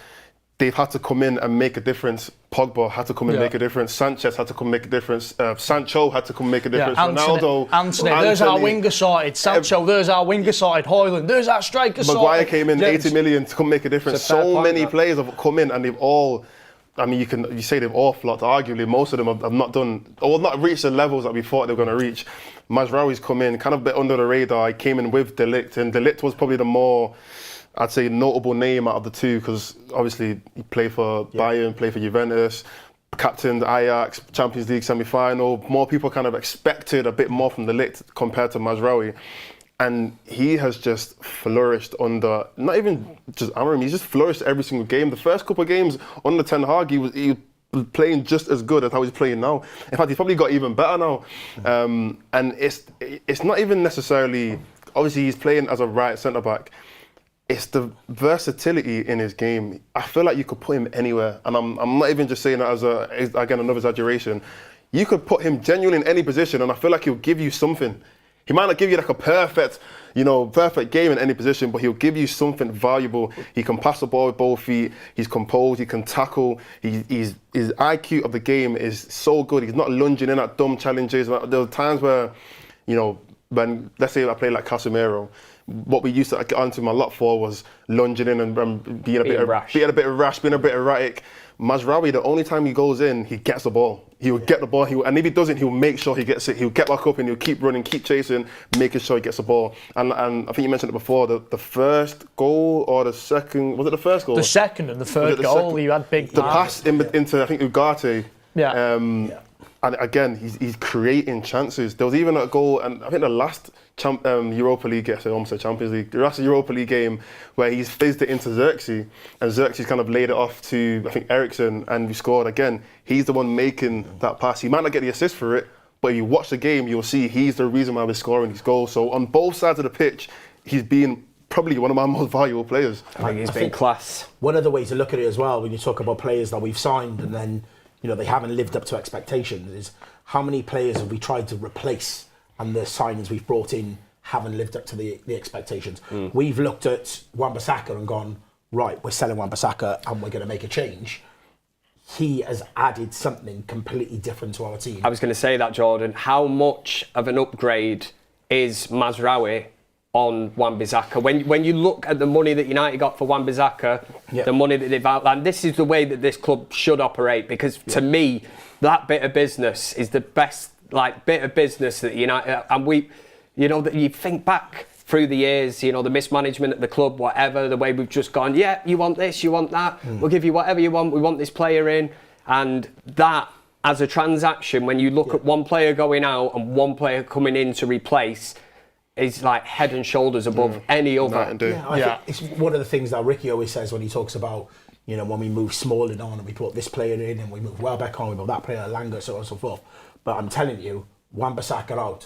they've had to come in and make a difference. Pogba had to come and make a difference. Sanchez had to come and make a difference. Sancho had to come and make a difference. Antony, there's our winger sorted. Sancho, there's our winger sorted. Højlund, there's our striker sorted. Maguire came in 80 million to come make a difference. So many players have come in and they've all, I mean, you say they've all flopped. Arguably, most of them have not done, or not reached the levels that we thought they were going to reach. Mazraoui's come in kind of a bit under the radar. He came in with De Ligt, and De Ligt was probably the more, I'd say, notable name out of the two, because obviously he played for Bayern, played for Juventus, captained Ajax, Champions League semi-final. More people kind of expected a bit more from the Ligt compared to Mazraoui. And he has just flourished under, not even just Amorim, he's just flourished every single game. The first couple of games under Ten Hag, he was playing just as good as how he's playing now. In fact, he's probably got even better now. And it's not even necessarily, obviously he's playing as a right centre-back. It's the versatility in his game. I feel like you could put him anywhere. And I'm not even just saying that as again, another exaggeration. You could put him genuinely in any position and I feel like he'll give you something. He might not give you like a perfect game in any position, but he'll give you something valuable. He can pass the ball with both feet. He's composed. He can tackle. His IQ of the game is so good. He's not lunging in at dumb challenges. There were times where, when, let's say I played like Casemiro, what we used to get onto him a lot for was lunging in and being a bit rash, being a bit erratic. Mazraoui, the only time he goes in, he gets the ball. He will get the ball, and if he doesn't, he'll make sure he gets it. He'll get back up and he'll keep running, keep chasing, making sure he gets the ball. And I think you mentioned it before, the first goal or the second, was it the first goal? The second and the third goal, he had big the pass into, I think, Ugarte. Yeah. And again, he's creating chances. There was even a goal, and I think the last Europa League, I almost said Champions League, the last Europa League game where he's fizzed it into Xerxes, and Xerxes kind of laid it off to, I think, Eriksen, and we scored again. He's the one making that pass. He might not get the assist for it, but if you watch the game, you'll see he's the reason why we're scoring these goals. So on both sides of the pitch, he's been probably one of my most valuable players. I think he's been class. One of the ways to look at it as well, when you talk about players that we've signed and then they haven't lived up to expectations, is how many players have we tried to replace and the signings we've brought in haven't lived up to the expectations. We've looked at Wan-Bissaka and gone, right, we're selling Wan-Bissaka and we're going to make a change. He has added something completely different to our team. I was going to say that, Jordan. How much of an upgrade is Mazraoui on Wan-Bissaka? When you look at the money that United got for Wan-Bissaka, the money that they've outlined, this is the way that this club should operate, because to me, that bit of business is the best bit of business that United, and we, that you think back through the years, the mismanagement at the club, whatever, the way we've just gone, yeah, you want this, you want that, we'll give you whatever you want, we want this player in, and that as a transaction, when you look at one player going out and one player coming in to replace, is like head and shoulders above any other. I think it's one of the things that Ricky always says when he talks about, when we move Smalling on and we put this player in and we move Welbeck on, we move that player, Langa, so on and so forth. But I'm telling you, Wan-Bissaka out,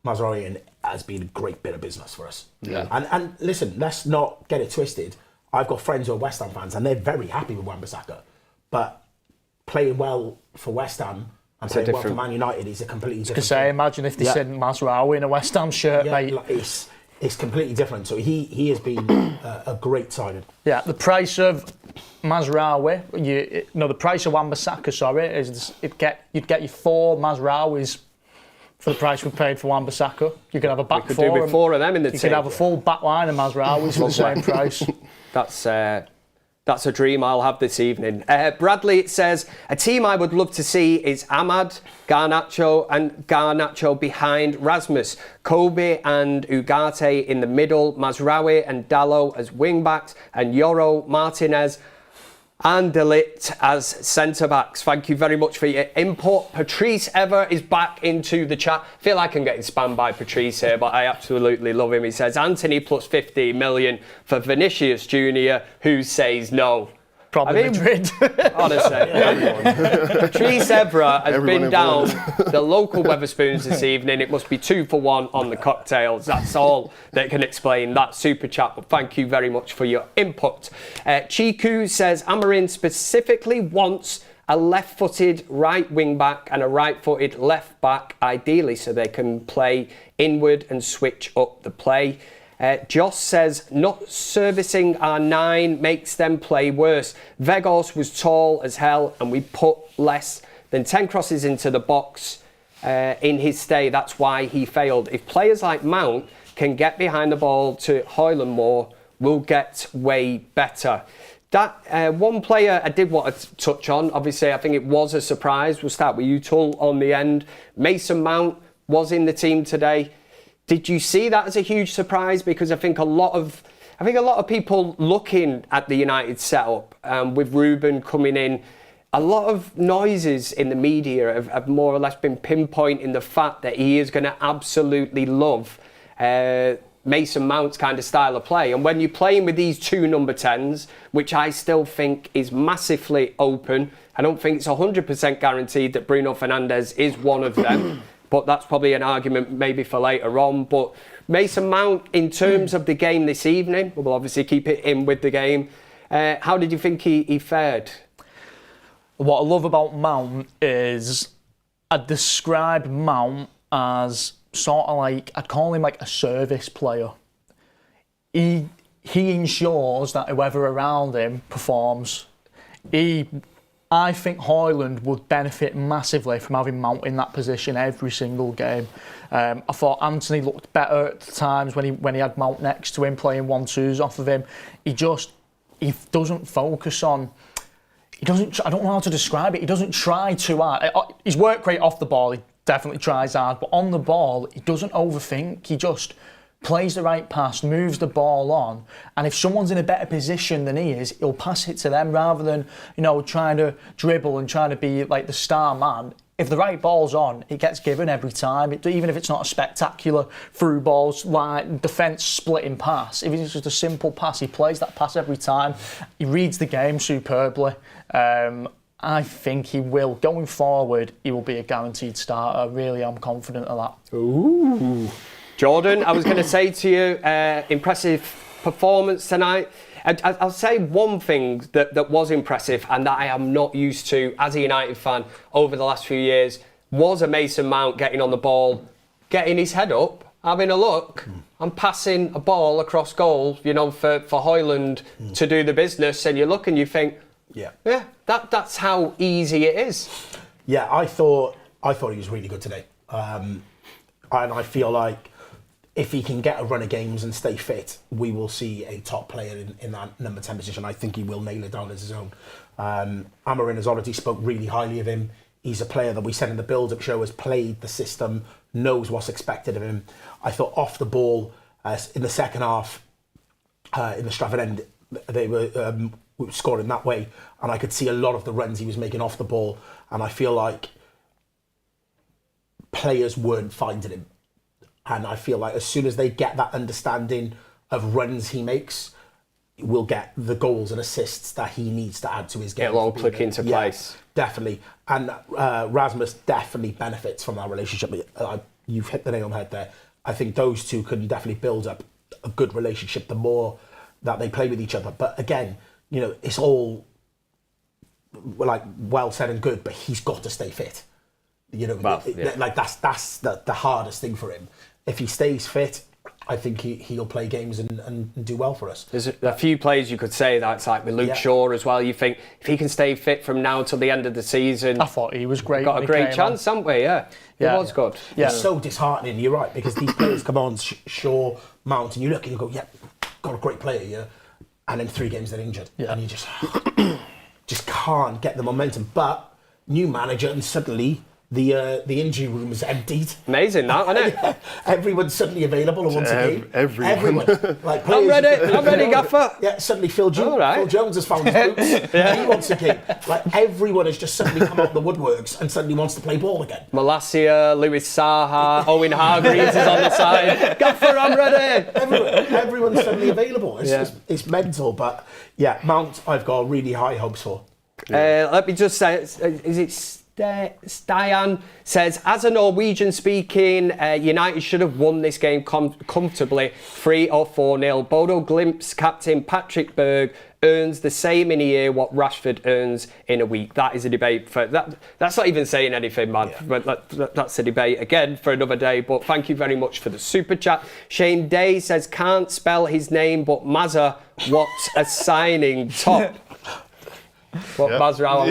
Mazraoui has been a great bit of business for us. Yeah. And listen, let's not get it twisted. I've got friends who are West Ham fans and they're very happy with Wan-Bissaka. But playing well for West Ham and playing well for Man United is a completely different thing. Imagine if they sent Mazraoui in a West Ham shirt, mate. It's completely different. So he has been a great signing. Yeah, the price of Mazraoui, the price of Wan-Bissaka, is you'd get you 4 Mazraouis for the price we paid for Wan-Bissaka. You could have a back four. You could do 4 of them in the team. You could have a full back line of Mazraouis for the same price. That's a dream I'll have this evening. Bradley, it says, a team I would love to see is Ahmad, Garnacho behind Rasmus, Kobe and Ugarte in the middle, Mazraoui and Dalot as wing-backs, and Yoro, Martinez and De Ligt as centre-backs. Thank you very much for your input. Patrice Ever is back into the chat. I feel like I'm getting spammed by Patrice here, but I absolutely love him. He says, Antony plus 50 million for Vinicius Jr., who says no. Probably Madrid. Honestly. Patrice Evra has been down the local Wetherspoons this evening. It must be 2 for 1 on the cocktails. That's all that can explain that super chat. But thank you very much for your input. Chiku says Amorim specifically wants a left-footed right wing-back and a right-footed left-back, ideally, so they can play inward and switch up the play. Joss says, not servicing our 9 makes them play worse. Vegos was tall as hell and we put less than 10 crosses into the box in his stay. That's why he failed. If players like Mount can get behind the ball to Højlund more, we'll get way better. That one player I did want to touch on, obviously I think it was a surprise. We'll start with you, Tull, on the end. Mason Mount was in the team today. Did you see that as a huge surprise? Because I think a lot of I think a lot of people looking at the United setup with Ruben coming in, a lot of noises in the media have more or less been pinpointing the fact that he is going to absolutely love Mason Mount's kind of style of play. And when you're playing with these two number 10s, which I still think is massively open, I don't think it's 100% guaranteed that Bruno Fernandes is one of them, but that's probably an argument maybe for later on. But Mason Mount, in terms of the game this evening, we'll obviously keep it in with the game. How did you think he fared? What I love about Mount is I'd describe Mount as sort of like, I'd call him like a service player. He ensures that whoever around him performs. I think Højlund would benefit massively from having Mount in that position every single game. I thought Antony looked better at the times when he had Mount next to him, playing 1-2s off of him. He doesn't focus on. I don't know how to describe it. He doesn't try too hard. His work rate off the ball, he definitely tries hard, but on the ball, he doesn't overthink. He just plays the right pass, moves the ball on, and if someone's in a better position than he is, he'll pass it to them rather than, trying to dribble and trying to be like the star man. If the right ball's on, it gets given every time, even if it's not a spectacular through balls, like defence splitting pass. If it's just a simple pass, he plays that pass every time. He reads the game superbly. I think he will. Going forward, he will be a guaranteed starter. Really, I'm confident of that. Ooh. Jordan, I was going to say to you, impressive performance tonight. I'll say one thing that was impressive and that I am not used to as a United fan over the last few years was a Mason Mount getting on the ball, getting his head up, having a look and passing a ball across goal, for Hojlund to do the business. And you look and you think, yeah, that's how easy it is. Yeah, I thought he was really good today. And I feel like if he can get a run of games and stay fit, we will see a top player in that number 10 position. I think he will nail it down as his own. Amorim has already spoke really highly of him. He's a player that we said in the build-up show has played the system, knows what's expected of him. I thought off the ball, in the second half, in the Stratford end, they were scoring that way. And I could see a lot of the runs he was making off the ball. And I feel like players weren't finding him. And I feel like as soon as they get that understanding of runs he makes, we'll get the goals and assists that he needs to add to his game. It'll all click into place. Definitely. And Rasmus definitely benefits from that relationship. You've hit the nail on the head there. I think those two can definitely build up a good relationship the more that they play with each other. But again, it's all like well said and good, but he's got to stay fit. That's the hardest thing for him. If he stays fit, I think he'll play games and do well for us. There's a few players you could say that's like with Luke Shaw as well. You think if he can stay fit from now till the end of the season, I thought he was great. Got a great chance, haven't we? Yeah, it was good. Yeah. It's so disheartening. You're right, because these players come on, Shaw, Mount, and you look and you go, got a great player, and in 3 games they're injured, and you just can't get the momentum. But new manager, and suddenly the injury room is emptied. Amazing, that, isn't it? Everyone's suddenly available once again. Everyone. Like, I'm ready, Gaffer. Yeah, suddenly Phil Jones has found his boots. He wants a game. Like, everyone has just suddenly come out of the woodworks and suddenly wants to play ball again. Malacia, Lewis Saha, Owen Hargreaves is on the side. Gaffer, I'm ready. Everyone's suddenly available. It's mental, but yeah, Mount, I've got really high hopes for. Let me just say, is it Stian says, as a Norwegian speaking, United should have won this game comfortably, 3 or 4-0. Bodo Glimt's captain Patrick Berg earns the same in a year what Rashford earns in a week. That is a debate for that. That's not even saying anything, man. Yeah. But that's a debate again for another day. But thank you very much for the super chat. Shane Day says, can't spell his name, but Mazza, what a signing, top. What Mazraoui,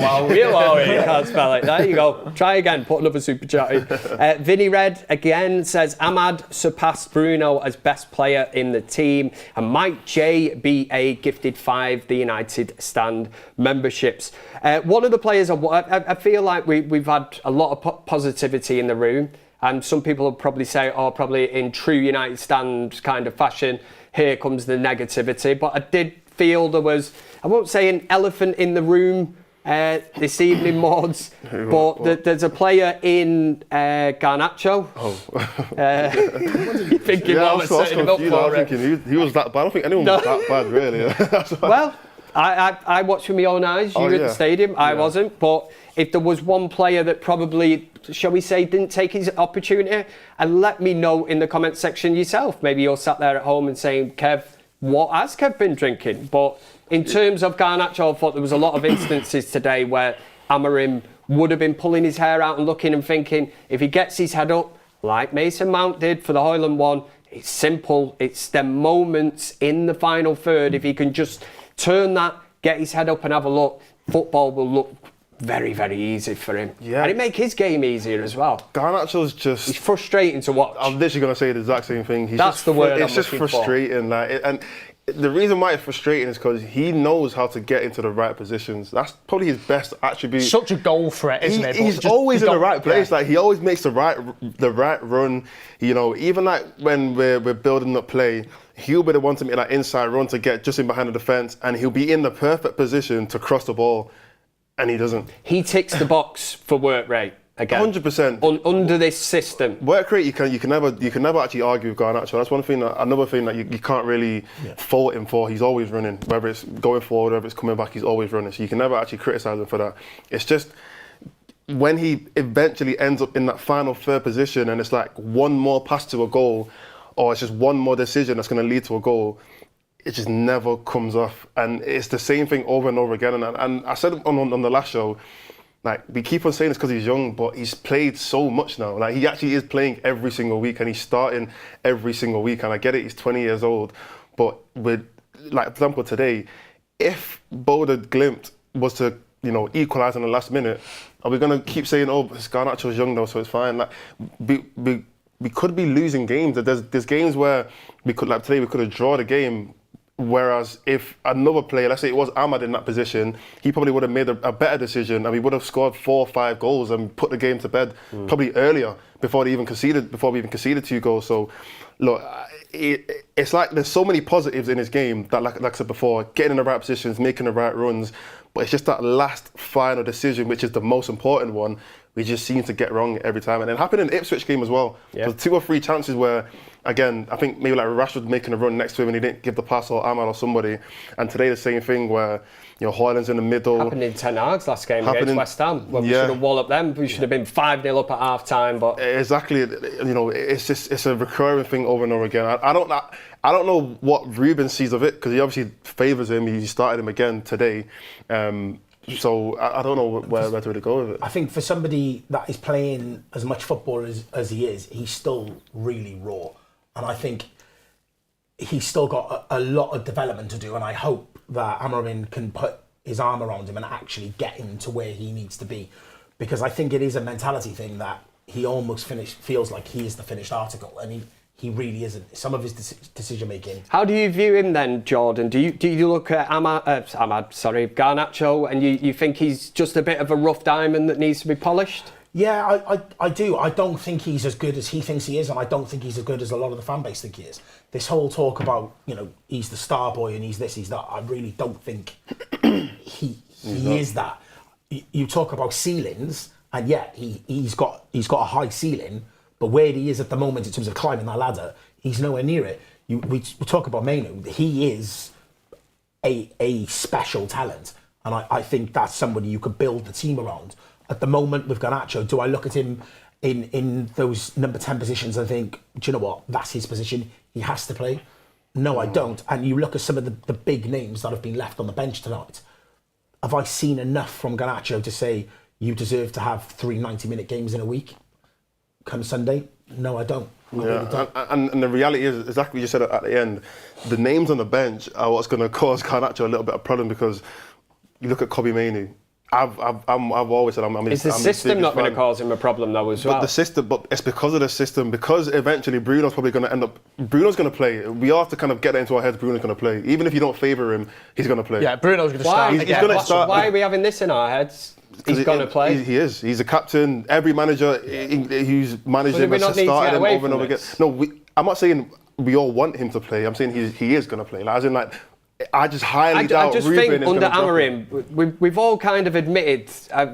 can't spell it. There you go. Try again. Put another super chat in. Vinny Red again says Ahmad surpassed Bruno as best player in the team, and Mike JBA gifted 5 the United Stand memberships. One of the players I feel like we've had a lot of positivity in the room, and some people will probably say, probably in true United Stand kind of fashion, here comes the negativity. But I did feel there was, I won't say an elephant in the room this evening, Mods, but there's a player in Garnacho. You're thinking, Yeah, well, let's set him up for I was thinking he was that bad. I don't think anyone was that bad, really. Well, I watched with my own eyes. You were at the stadium. I wasn't. But if there was one player that probably, shall we say, didn't take his opportunity, and let me know in the comment section yourself. Maybe you're sat there at home and saying, Kev, what has Kev been drinking? But in terms of Garnacho, I thought there was a lot of instances today where Amorim would have been pulling his hair out and looking and thinking, if he gets his head up, like Mason Mount did for the Højlund one, it's simple. It's the moments in the final third. If he can just turn that, get his head up and have a look, football will look very, very easy for him. Yeah. And it make his game easier as well. Garnacho's just... He's frustrating to watch. I'm literally going to say the exact same thing. That's the word It's just frustrating. And the reason why it's frustrating is because he knows how to get into the right positions. That's probably his best attribute. Such a goal threat, isn't it? He's always in the right place. Like, he always makes the right run. You know, even like when we're building up play, he'll be the one to make that inside run to get just in behind the defence, and he'll be in the perfect position to cross the ball, and he doesn't. He ticks the box for work rate. Again, 100%. Under this system, work rate, you can never actually argue with Garnacho. That's one thing. Another thing that you can't really fault him for. He's always running, whether it's going forward, whether it's coming back. He's always running. So you can never actually criticise him for that. It's just when he eventually ends up in that final third position, and it's like one more pass to a goal, or it's just one more decision that's going to lead to a goal. It just never comes off, and it's the same thing over and over again. And I said on the last show. Like, we keep on saying this because he's young, but he's played so much now. Like, he actually is playing every single week, and he's starting every single week. And I get it, he's 20 years old. But with, like, for example, today, if Bode Glimt was to, you know, equalise in the last minute, are we going to keep saying, oh, Garnacho's young though, so it's fine? Like, we could be losing games. There's games where we could, like today, we could have drawn the game. Whereas if another player, let's say it was Ahmad in that position, he probably would have made a better decision, and we would have scored 4 or 5 goals and put the game to bed probably earlier before we even conceded 2 goals. So, look, it's like there's so many positives in his game that, like I said before, getting in the right positions, making the right runs, but it's just that last final decision, which is the most important one, we just seem to get wrong every time. And it happened in the Ipswich game as well. Yeah. There's 2 or 3 chances where, again, I think maybe like Rashford making a run next to him and he didn't give the pass, or Ahmad or somebody. And today the same thing where, you know, Højlund's in the middle. Happened in Ten Hag's last game against West Ham, when we should have walloped them. We should have been 5-0 up at half time. But exactly, you know, it's a recurring thing over and over again. I don't know what Ruben sees of it, because he obviously favours him. He started him again today. So I don't know where to really go with it. I think for somebody that is playing as much football as he is, he's still really raw. And I think he's still got a lot of development to do. And I hope that Amorim can put his arm around him and actually get him to where he needs to be. Because I think it is a mentality thing that he almost feels like he is the finished article. And he really isn't. Some of his decision making. How do you view him then, Jordan? Do you look at Garnacho, and you think he's just a bit of a rough diamond that needs to be polished? Yeah, I do. I don't think he's as good as he thinks he is, and I don't think he's as good as a lot of the fan base think he is. This whole talk about, you know, he's the star boy and he's this, he's that. I really don't think he is that. You talk about ceilings, and yeah, he's got a high ceiling. But where he is at the moment in terms of climbing that ladder, he's nowhere near it. We talk about Manu. He is a special talent. And I think that's somebody you could build the team around. At the moment with Garnacho, do I look at him in those number 10 positions and think, do you know what, that's his position, he has to play? No, I don't. And you look at some of the big names that have been left on the bench tonight. Have I seen enough from Garnacho to say you deserve to have 3 90-minute games in a week come Sunday? No, I don't. Really don't. And the reality is, exactly what you said at the end, the names on the bench are what's going to cause Garnacho a little bit of problem, because you look at Kobbie Mainoo. I've always said I'm Is the system not going to cause him a problem though as well? But it's because of the system, because eventually Bruno's probably going to end up, Bruno's going to play. We have to kind of get that into our heads, Bruno's going to play. Even if you don't favour him, he's going to play. Yeah, Bruno's going to start. He's going to start. Why are we having this in our heads? He's going to play. He is. He's a captain. Every manager who's managed him has started him over and over again. No, I'm not saying we all want him to play. I'm saying he is going to play. Like, as in, like, I just highly doubt I just Ruben think is under going to Amorim, we've all kind of admitted,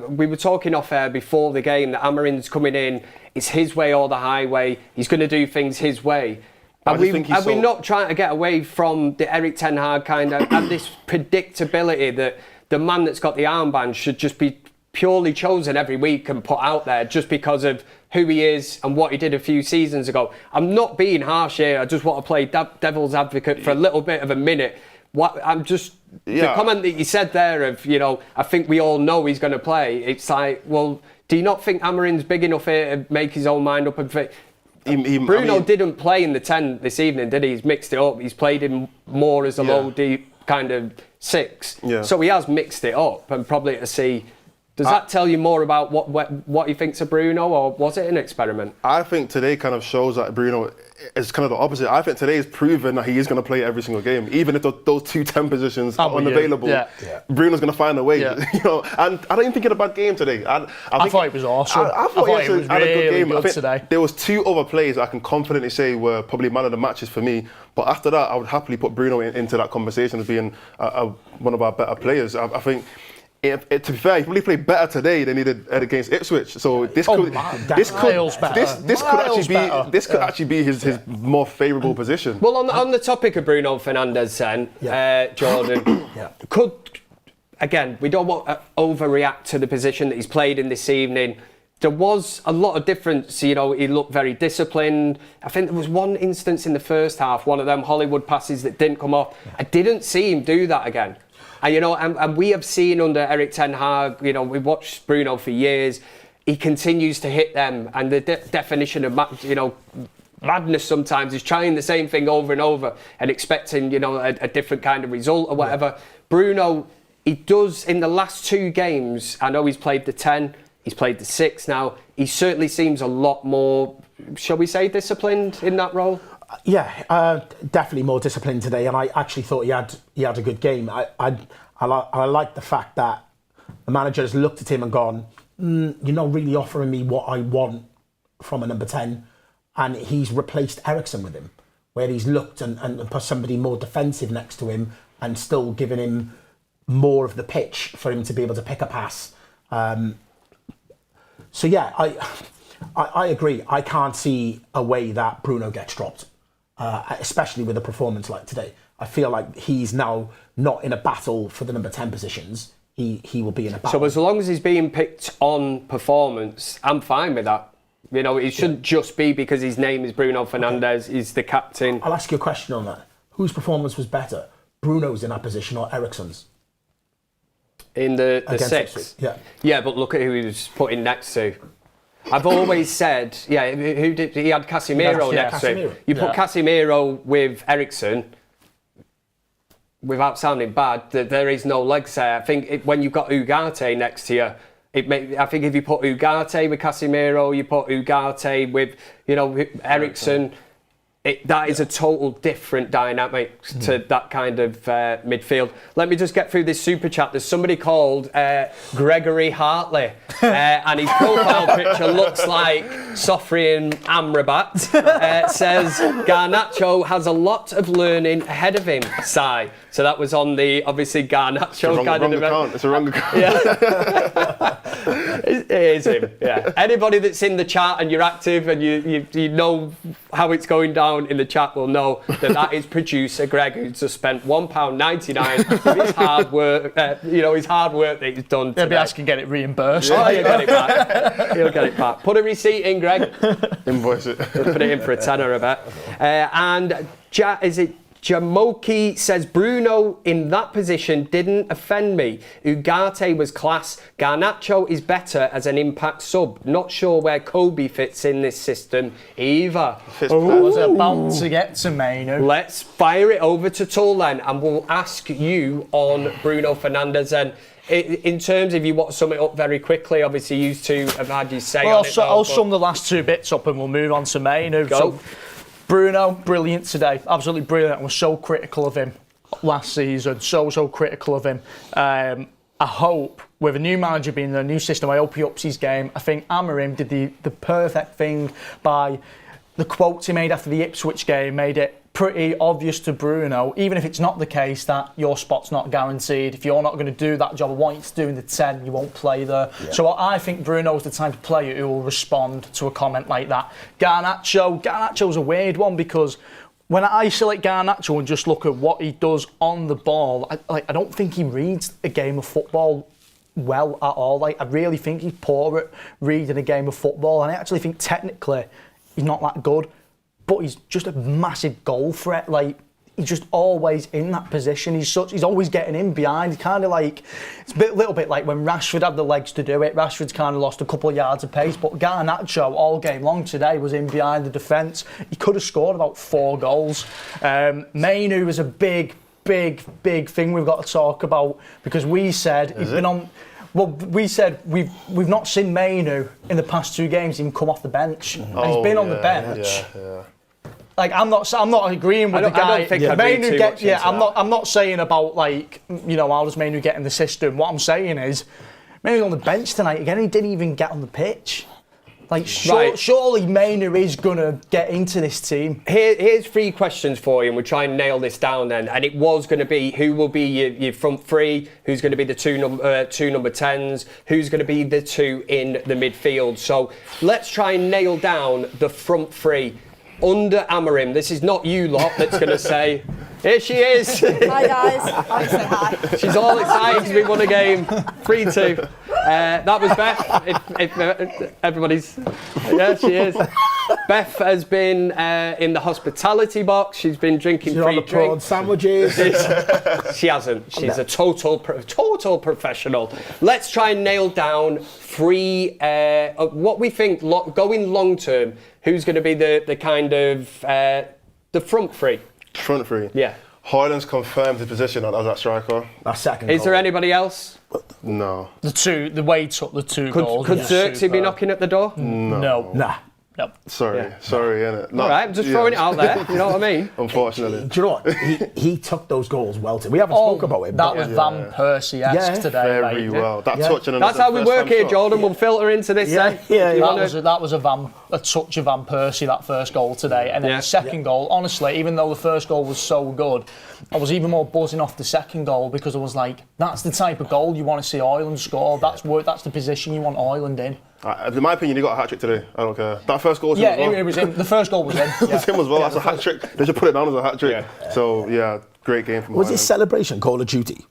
we were talking off air before the game, that Amorim's coming in, it's his way or the highway, he's going to do things his way. Are we not trying to get away from the Erik ten Hag kind of, and this predictability that the man that's got the armband should just be purely chosen every week and put out there just because of who he is and what he did a few seasons ago? I'm not being harsh here, I just want to play devil's advocate for a little bit of a minute. The comment that you said there of, I think we all know he's going to play, it's like, well, do you not think Amorim's big enough here to make his own mind up? And Bruno didn't play in the 10 this evening, did he? He's mixed it up. He's played him more as a low deep kind of 6. Yeah. So he has mixed it up, and probably to see. Does that tell you more about what he thinks of Bruno, or was it an experiment? I think today kind of shows that Bruno is kind of the opposite. I think today is proven that he is going to play every single game, even if those 2 10 positions are unavailable. Bruno's going to find a way. And I don't even think it a bad game today. I thought it was awesome. I thought he was had a good game. Good today. There was 2 other plays I can confidently say were probably man of the matches for me. But after that, I would happily put Bruno into that conversation as being one of our better players. I think. To be fair, he probably played better today than he did against Ipswich. So this could actually be his more favourable position. Well, on the topic of Bruno Fernandes, then Jordan, could again, we don't want to overreact to the position that he's played in this evening. There was a lot of difference. He looked very disciplined. I think there was one instance in the first half, one of them Hollywood passes that didn't come off. I didn't see him do that again. And we have seen under Erik ten Hag, we've watched Bruno for years. He continues to hit them, and the definition of madness sometimes is trying the same thing over and over and expecting a different kind of result or whatever. Bruno, he does in the last 2 games. I know he's played the 10, he's played the 6 now. He certainly seems a lot more, shall we say, disciplined in that role. Yeah, definitely more disciplined today, and I actually thought he had a good game. I like the fact that the manager has looked at him and gone, you're not really offering me what I want from a number 10, and he's replaced Eriksen with him, where he's looked and put somebody more defensive next to him and still giving him more of the pitch for him to be able to pick a pass. So yeah, I agree. I can't see a way that Bruno gets dropped. Especially with a performance like today. I feel like he's now not in a battle for the number 10 positions. He will be in a battle. So as long as he's being picked on performance, I'm fine with that. It shouldn't just be because his name is Bruno Fernandes, he's the captain. I'll ask you a question on that. Whose performance was better? Bruno's in that position or Eriksen's? In the 6? Yeah, but look at who he was put in next to. I've always said, he had Casemiro next to him. You put Casemiro with Eriksen, without sounding bad, there is no legs there. I think when you've got Ugarte next to you, I think if you put Ugarte with Casemiro, you put Ugarte with Eriksen, that is a total different dynamic to that kind of midfield. Let me just get through this super chat. There's somebody called Gregory Hartley, and his profile picture looks like Sofian Amrabat. Says Garnacho has a lot of learning ahead of him. Sigh. So that was on the obviously Garnacho kind of event. It's a wrong account. Yeah. It is him. Yeah. Anybody that's in the chat and you're active and you know how it's going down in the chat will know that is producer Greg, who's just spent £1.99 with his hard work. His hard work that he's done. He'll be asking to get it reimbursed. Oh, he'll get it back. He'll get it back. Put a receipt in, Greg. Invoice it. Put it in for a tenner, I bet. And Jamoki says Bruno in that position didn't offend me. Ugarte was class. Garnacho is better as an impact sub. Not sure where Kobe fits in this system either. I was about to get to Mainu. Let's fire it over to Tull then, and we'll ask you on Bruno Fernandes then. In terms of you want to sum it up very quickly, obviously you two have had your say on it. I'll sum the last 2 bits up and we'll move on to Mainu. Go. Bruno, brilliant today. Absolutely brilliant. I was so critical of him last season. So critical of him. I hope, with a new manager being in a new system, I hope he ups his game. I think Amorim did the perfect thing by the quotes he made after the Ipswich game made it pretty obvious to Bruno, even if it's not the case that your spot's not guaranteed, if you're not going to do that job I want you to do in the 10, you won't play there. Yeah. So I think Bruno's the type of player who will respond to a comment like that. Garnacho's a weird one because when I isolate Garnacho and just look at what he does on the ball, I don't think he reads a game of football well at all. Like, I really think he's poor at reading a game of football, and I actually think technically he's not that good, but he's just a massive goal threat. Like, he's just always in that position. He's always getting in behind. He's kind of like, it's a little bit like when Rashford had the legs to do it. Rashford's kind of lost a couple of yards of pace, but Garnacho all game long today was in behind the defence. He could have scored about 4 goals. Mainu is a big thing we've got to talk about, because we said he's been on. Well, we said we've not seen Mainu in the past 2 games even come off the bench. And he's been on the bench. Yeah. Like, I'm not agreeing with the guy. I don't think I'd read too much into that. I'm not saying about, like, you know, how does Mainu get in the system. What I'm saying is Mainu's on the bench tonight again. He didn't even get on the pitch. Like, surely Mainu is going to get into this team. Here's 3 questions for you, and we'll try and nail this down then. And it was going to be, who will be your front 3, who's going to be the 2 number 10s, who's going to be the 2 in the midfield. So let's try and nail down the front 3. Under Amorim, this is not you lot that's going to say, here she is. Hi guys, I'll say hi. She's all excited because we won a game, 3-2. That was Beth. If everybody's, yeah, she is. Beth has been in the hospitality box. She's been drinking free drinks, sandwiches. She hasn't. She's a total professional. Let's try and nail down 3 what we think going long term. Who's going to be the kind of the front 3? Front 3? Yeah. Højlund's confirmed his position as that striker. That second Is goal. there anybody else? No. The way he took the 2 goals. Could Xerxes be knocking at the door? No. Nah. Nope. Sorry, innit? All right, I'm just throwing it out there. You know what I mean? Unfortunately. Do you know what? He took those goals well. We haven't spoke about it. That was Van Persie-esque today. Very well. That touch and that's how we work here, Jordan. We'll filter into this. That was a touch of Van Persie, that first goal today, and then the second goal. Honestly, even though the first goal was so good, I was even more buzzing off the second goal, because I was like, that's the type of goal you want to see Hojlund score. That's the position you want Hojlund in. In my opinion, he got a hat-trick today. I don't care. That first goal was him as well. It was him. The first goal was him. It was him as well. That's a hat-trick. They should put it down as a hat-trick. So, great game from Hojlund. Was his celebration Call of Duty?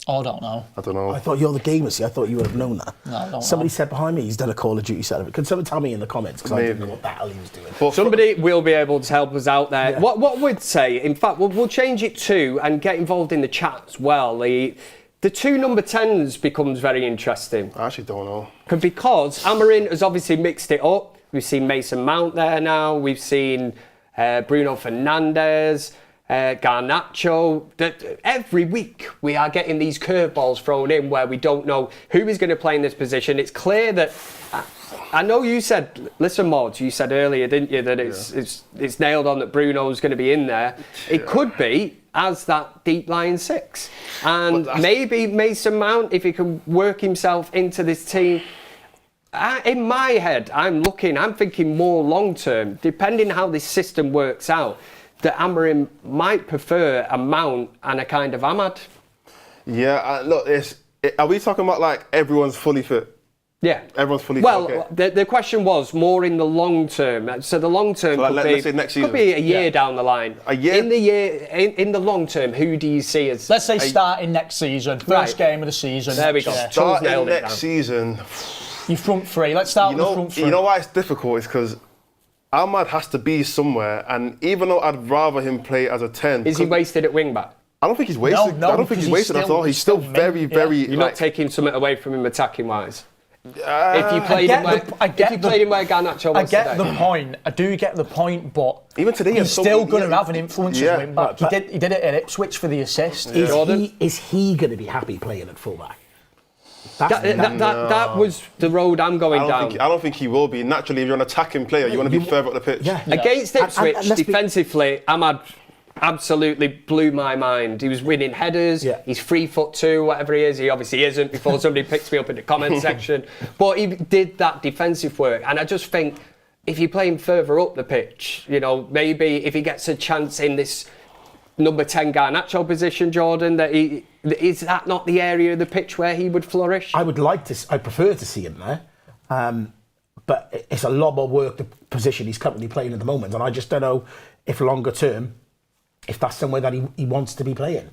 Oh, I don't know. I don't know. I thought you're the gamer, see. I thought you would have known that. No, I don't Somebody know. said behind me he's done a Call of Duty celebration. Could someone tell me in the comments? Because I didn't know what the hell he was doing. Somebody will be able to help us out there. Yeah. What we'd say, in fact, we'll change it to, and get involved in the chat as well, the 2 number 10s becomes very interesting. I actually don't know. Because Amorim has obviously mixed it up. We've seen Mason Mount there now. We've seen Bruno Fernandes, Garnacho. Every week we are getting these curveballs thrown in where we don't know who is going to play in this position. It's clear that... I know you said, listen, Mods, you said earlier, didn't you, that it's nailed on that Bruno's going to be in there. It could be as that deep line 6. And maybe Mason Mount, if he can work himself into this team. In my head, I'm thinking more long term, depending how this system works out, that Amorim might prefer a Mount and a kind of Ahmad. Yeah, look, are we talking about like everyone's fully fit? Yeah. Everyone's fully fit. Well, okay. the question was more in the long term. So the long term let's say next season. Could be a year down the line. A year? In the long term, who do you see as... Let's say starting next season. First game of the season. There we go. Starting next season. Your front 3. Let's start with the front 3. You know why it's difficult? It's because Ahmad has to be somewhere, and even though I'd rather him play as a 10... Is he wasted at wing back? I don't think he's wasted. No, I don't think he's wasted at all. He's still very... You're not taking something away from him attacking wise? If you played him where Garnacho was I get today. the point. I do get the point, but even today he's still going to have an influence as wing back. He did it at Ipswich for the assist. Is he going to be happy playing at fullback? That was the road I'm going down. I don't think he will be. Naturally, if you're an attacking player, you want to be further up the pitch. Yeah. Against Ipswich, defensively, Ahmad absolutely blew my mind. He was winning headers. Yeah. He's 3'2", whatever he is. He obviously isn't. Before somebody picks me up in the comment section, but he did that defensive work, and I just think if you play him further up the pitch, you know, maybe if he gets a chance in this number 10 Garnacho position, Jordan, is that not the area of the pitch where he would flourish? I prefer to see him there. But it's a lot more work, the position he's currently playing at the moment. And I just don't know if longer term, if that's somewhere that he wants to be playing.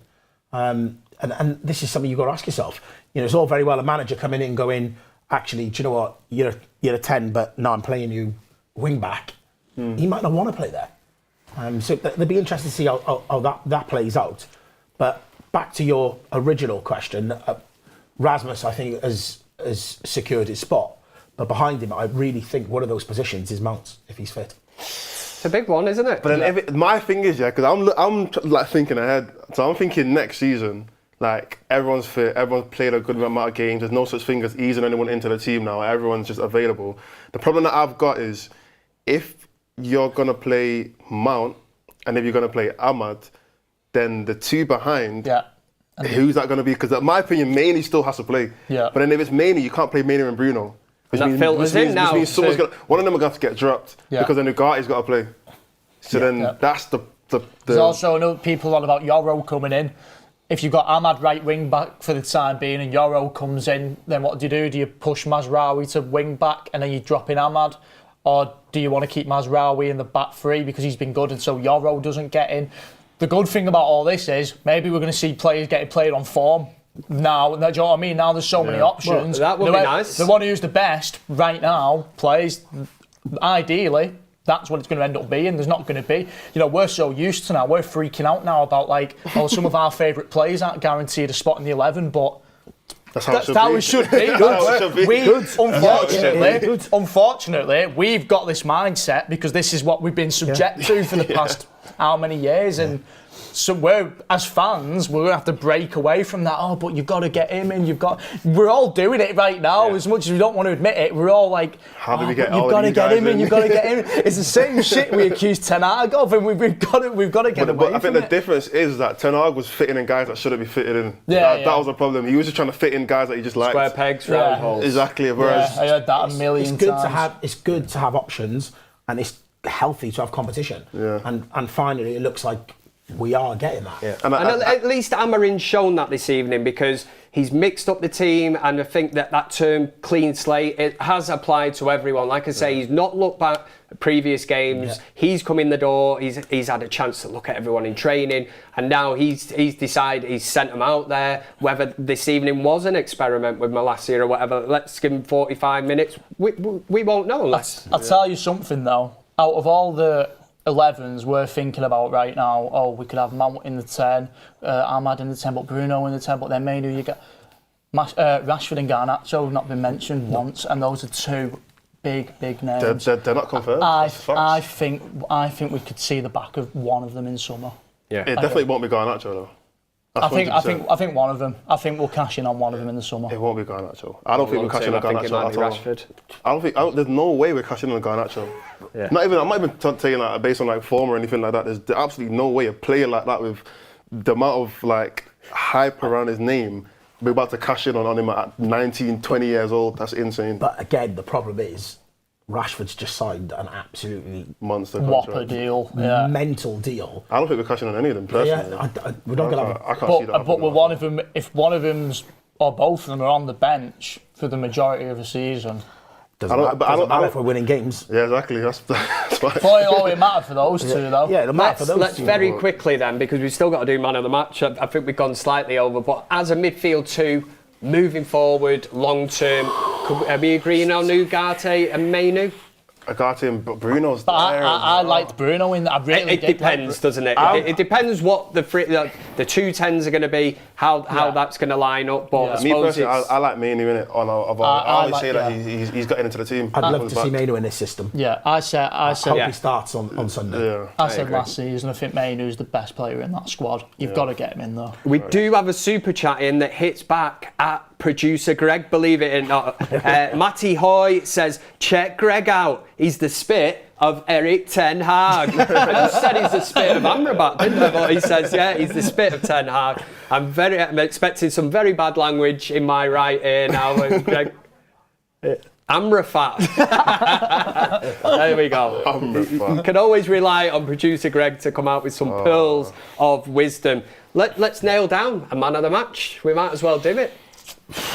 And this is something you've got to ask yourself. You know, it's all very well a manager coming in going, actually, do you know what, you're a 10, but now I'm playing you wing back. He might not want to play there. So they'll be interested to see how that plays out. But back to your original question, Rasmus, I think, has secured his spot. But behind him, I really think one of those positions is Mount, if he's fit. It's a big one, isn't it? But then my thing is, because I'm like thinking ahead. So I'm thinking next season, like everyone's fit, everyone's played a good amount of games. There's no such thing as easing anyone into the team now. Everyone's just available. The problem that I've got is if you're going to play Mount and if you're going to play Ahmad, then the two behind, who's that going to be? Because in my opinion, Mainey still has to play. Yeah. But then if it's Mainey, you can't play Mainey and Bruno. Which filters in now. Which means one of them are going to have to get dropped because then Ugarte's got to play. So then that's the There's also another people on about Yoro coming in. If you've got Ahmad right wing back for the time being and Yoro comes in, then what do? Do you push Mazraoui to wing back and then you drop in Ahmad? Or do you want to keep Mazraoui in the back three because he's been good and so Yoro doesn't get in? The good thing about all this is maybe we're going to see players getting played on form. Now, do you know what I mean? Now there's so many options. Well, that would be nice. The one who's the best right now plays. Ideally, that's what it's going to end up being. There's not going to be. You know, we're so used to now. We're freaking out now about like, some of our favourite players aren't guaranteed a spot in the 11, but that's how it should be. Unfortunately, we've got this mindset because this is what we've been subject to for the past how many years, and so we're, as fans, we're going to have to break away from that. Oh, but you've got to get him in. We're all doing it right now. As much as we don't want to admit it, we're all like, how do we get you've got to get him in. You've got to get him in. It's the same shit we accused Ten Hag of, and we've got to get away but I think the difference is that Ten Hag was fitting in guys that shouldn't be fitted in. That was the problem. He was just trying to fit in guys that he just liked. Square pegs, round holes. Exactly. Whereas I heard that a million times. It's good to have options, and it's healthy to have competition. Yeah. And finally, it looks like we are getting that. Yeah. And at least Amorim's shown that this evening because he's mixed up the team, and I think that term clean slate, it has applied to everyone. Like I say, he's not looked back at previous games. Yeah. He's come in the door. He's had a chance to look at everyone in training, and now he's decided, he's sent them out there. Whether this evening was an experiment with Malacia or whatever, let's give him 45 minutes. We won't know unless. I'll tell you something though. Out of all the 11s we're thinking about right now, we could have Mount in the 10, Ahmad in the 10, but Bruno in the 10, but then maybe you get Rashford and Garnacho have not been mentioned once, and those are two big names. They're not confirmed. I think we could see the back of one of them in summer. Yeah, it definitely won't be Garnacho though. I think one of them. I think we'll cash in on one of them in the summer. It won't be Garnacho. I don't think we're cashing on Garnacho at all. Rashford. There's no way we're cashing on Garnacho. Yeah. I'm not even saying like based on like form or anything like that. There's absolutely no way a player like that with the amount of like hype around his name, we're about to cash in on him at 19, 20 years old. That's insane. But again, the problem is Rashford's just signed an absolutely monster whopper deal, mental deal. I don't think we're cashing on any of them personally. We're not going to. I can't see that. But with one of them, if one of them's or both of them are on the bench for the majority of the season. Doesn't matter if we're winning games. Yeah, exactly. That's fine. Probably all it matter for those two, though. Yeah, it'll matter for those two. Let's very quickly then, because we've still got to do man of the match. I think we've gone slightly over, but as a midfield two, moving forward, long term, are we agreeing on Ugarte and Mainoo? Ugarte and Bruno's there. I liked Bruno in that. I really It depends, doesn't it? It depends what the two 10s are going to be, how that's going to line up. But I me personally, I like Mainoo in it. I always say that he's got into the team. I'd love to see Mainoo in this system. Yeah, I said. I hope he starts on Sunday. Yeah, I said last season, I think Mainoo's the best player in that squad. You've got to get him in though. We do have a super chat in that hits back at producer Greg, believe it or not. Matty Hoy says, check Greg out. He's the spit of Eric Ten Hag. I just said he's the spit of Amrabat, didn't I? But he says, yeah, he's the spit of Ten Hag. I'm expecting some very bad language in my right ear now, Greg. Amrafat. There we go. You can always rely on producer Greg to come out with some pearls of wisdom. Let's nail down a man of the match. We might as well do it.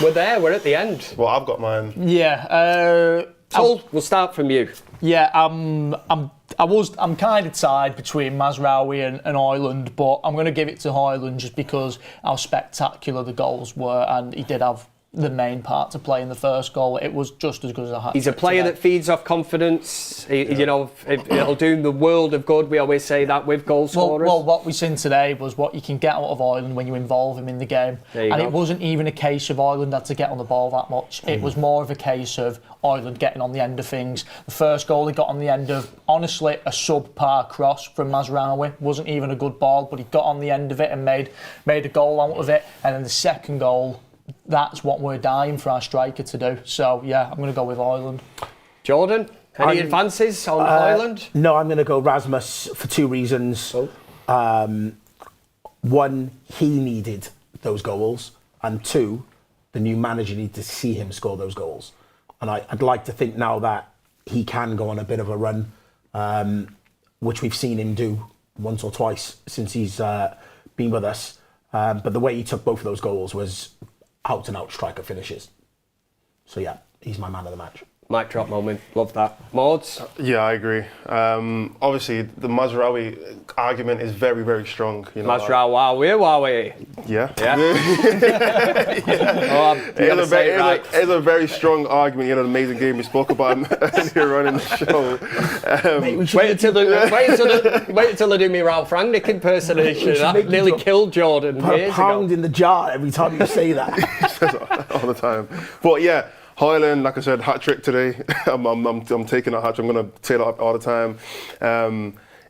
We're there. We're at the end. Well, I've got mine. Yeah. Sol, we'll start from you. Yeah, I'm kind of tied between Mazraoui and Højlund, but I'm going to give it to Hojlund just because how spectacular the goals were, and he did have the main part to play in the first goal. It was just as good as a hat. He's a player that feeds off confidence. You know, it'll do the world of good. We always say that with goal scorers. Well, what we seen today was what you can get out of Højlund when you involve him in the game. And it wasn't even a case of Højlund had to get on the ball that much. It was more of a case of Højlund getting on the end of things. The first goal he got on the end of, honestly, a subpar cross from Mazraoui. Wasn't even a good ball, but he got on the end of it and made a goal out of it. And then the second goal, that's what we're dying for our striker to do. So, yeah, I'm going to go with Højlund. Jordan, any advances on Højlund? No, I'm going to go Rasmus for two reasons. One, he needed those goals. And two, the new manager needed to see him score those goals. And I'd like to think now that he can go on a bit of a run, which we've seen him do once or twice since he's been with us. But the way he took both of those goals was out-and-out striker finishes. So yeah, he's my man of the match. Mic drop moment, love that. Mods? Yeah, I agree. Obviously, the Mazraoui argument is very, very strong. You know, Mazraoui. Yeah. It's a very strong argument. You know, the amazing game we spoke about him earlier on in the show. Wait until they do me Ralph Rangnick impersonation. That nearly killed Jordan years ago. Pound in the jar every time you say that. All the time. But yeah, Højlund, like I said, hat trick today. I'm taking a hat trick. I'm going to say that all the time.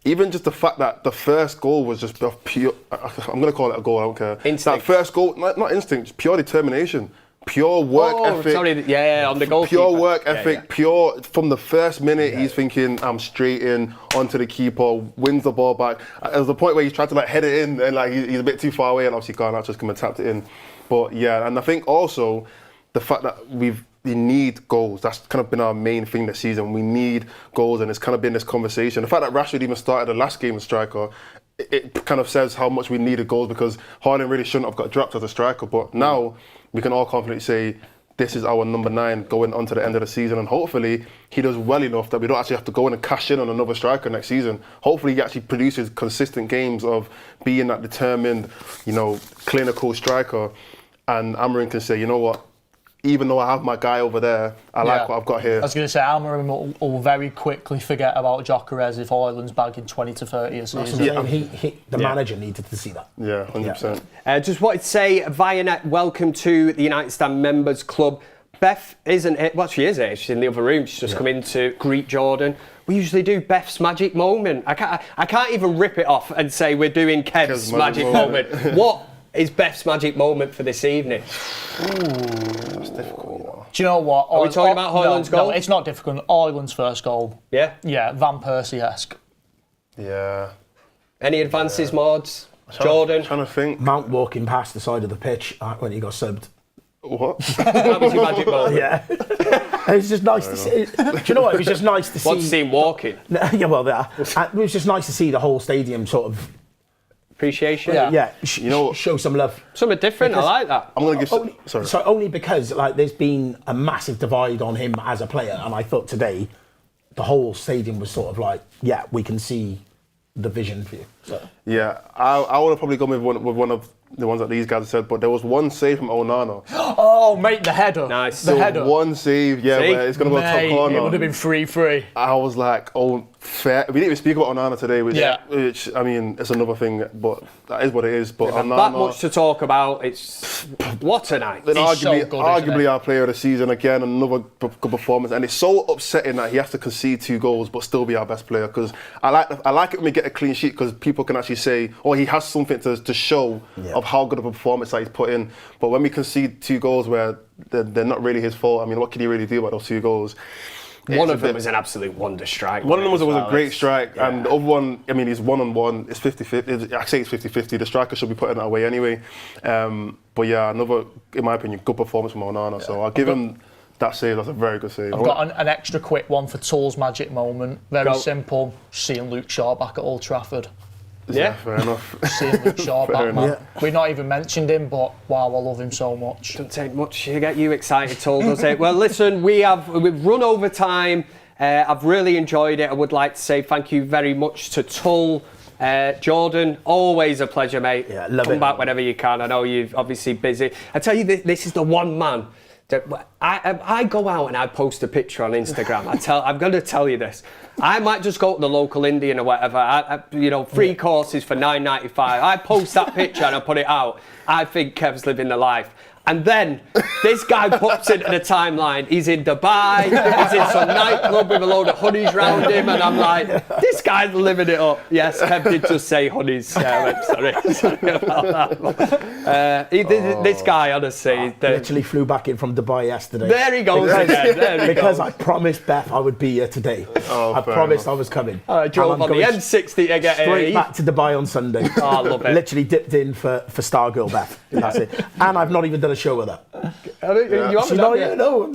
Even just the fact that the first goal was just pure. I'm going to call it a goal. I don't care. Instinct. That first goal, not instinct, pure determination, pure work ethic. On the goalkeeper. Pure work ethic, pure from the first minute. He's thinking, I'm straight in onto the keeper, wins the ball back. There's a point where he's tried to head it in, and he's a bit too far away, and obviously Garnacho just come and tapped it in. But yeah, and I think also the fact that we need goals. That's kind of been our main thing this season. We need goals, and it's kind of been this conversation. The fact that Rashford even started the last game as striker, it kind of says how much we needed goals, because Højlund really shouldn't have got dropped as a striker. But now we can all confidently say this is our number 9 going on to the end of the season, and hopefully he does well enough that we don't actually have to go in and cash in on another striker next season. Hopefully he actually produces consistent games of being that determined, clinical striker, and Amorim can say, you know what, even though I have my guy over there, I like what I've got here. I was going to say, Amorim will very quickly forget about Gyökeres if Højlund's bagging 20 to 30 a season. The manager needed to see that. Yeah, 100%. Just wanted to say, via net, welcome to the United Stand Members Club. Beth isn't here. Well, she is here. She's in the other room. She's just come in to greet Jordan. We usually do Beth's magic moment. I can't even rip it off and say we're doing Kev's magic moment. What is Beth's magic moment for this evening? That's difficult. Do you know what? Are we talking about Højlund's goal? No, it's not difficult. Højlund's first goal. Yeah? Yeah, Van Persie-esque. Yeah. Any advances, Mods? Jordan? I'm trying to think. Mount walking past the side of the pitch when he got subbed. What? That was your magic moment. Yeah. It was just nice to see. Do you know what? It was just nice to see. Want to see him walking? Yeah, well, it was just nice to see the whole stadium sort of. Appreciation? Yeah. Show some love. Something different, I like that. I'm going to give... Only because there's been a massive divide on him as a player, and I thought today the whole stadium was sort of we can see the vision for you. So. Yeah, I would have probably gone with one of the ones that these guys have said, but there was one save from Onana. Oh, mate, the header. Nice. The header. One save, where it's going to go top corner. It would have been 3-3. I was like, oh, fair. We didn't even speak about Onana today, which I mean, it's another thing, but that is what it is. But Onana, that much to talk about. It's what a night. Then arguably our player of the season again, another good performance, and it's so upsetting that he has to concede 2 goals but still be our best player. Because I like it when we get a clean sheet, because people can actually say, oh, he has something to show of how good of a performance that he's put in. But when we concede 2 goals where they're not really his fault, I mean, what can he really do about those 2 goals? One of them was an absolute wonder strike. One of them was a great strike, and the other one, I mean, he's 1-on-1. It's 50-50. I say it's 50-50. The striker should be putting that away anyway. But yeah, another, in my opinion, good performance from Onana. So I'll give him That save, that's a very good save. I've got an extra quick one for Tull's magic moment. Very simple. Seeing Luke Shaw back at Old Trafford. Yeah, fair enough. Seeing Luke Shaw back, man. Yeah. We've not even mentioned him, but wow, I love him so much. Doesn't take much to get you excited, Tull, does it? Well, listen, we've run over time. I've really enjoyed it. I would like to say thank you very much to Tull. Jordan, always a pleasure, mate. Yeah, love Come it. back whenever you can. I know you're obviously busy. I tell you, this is the one man that I go out and I post a picture on Instagram. I'm going to tell you this. I might just go to the local Indian or whatever. Free courses for $9.95. I post that picture and I put it out. I think Kev's living the life. And then this guy pops into the timeline. He's in Dubai. He's in some nightclub with a load of honeys round him. And I'm like, this guy's living it up. Yes, Kev did just say honeys. Sorry about that. This guy, honestly. Literally flew back in from Dubai yesterday. There he goes again. Because I promised Beth I would be here today. I promised I was coming. I drove on the M60 to get straight here. back to Dubai on Sunday. Oh, I love it. Literally dipped in for Stargirl Beth. That's it. And I've not even done a show with her. You haven't done it? No.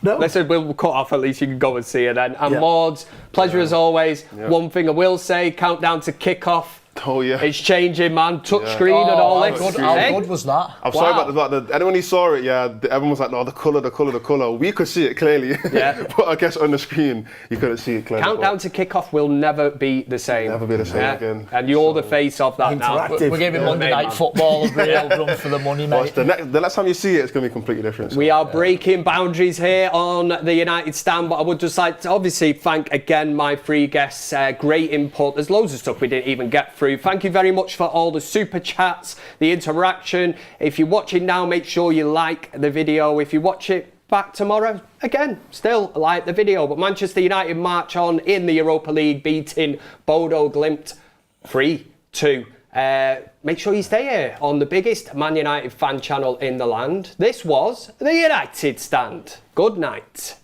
No. Listen, we'll cut off. At least you can go and see her then. And Maud, pleasure as always. One thing I will say: countdown to kick-off. Oh yeah, It's changing, man. Touch screen and all this. How good was that? I'm sorry about the anyone who saw it, everyone was like, no, the colour. We could see it clearly. Yeah. But I guess on the screen, you couldn't see it clearly. Countdown to kick-off will never be the same. Never be the same again. And you're the face of that now. Interactive. We're giving Monday Night Football a real run for the money, mate. The next time you see it, it's going to be completely different. We are breaking boundaries here on the United Stand, but I would just like to obviously thank again my three guests. Great input. There's loads of stuff we didn't even get through. Thank you very much for all the super chats, the interaction. If you're watching now, make sure you like the video. If you watch it back tomorrow, again, still like the video. But Manchester United march on in the Europa League, beating Bodo Glimt 3-2. Make sure you stay here on the biggest Man United fan channel in the land. This was the United Stand. Good night.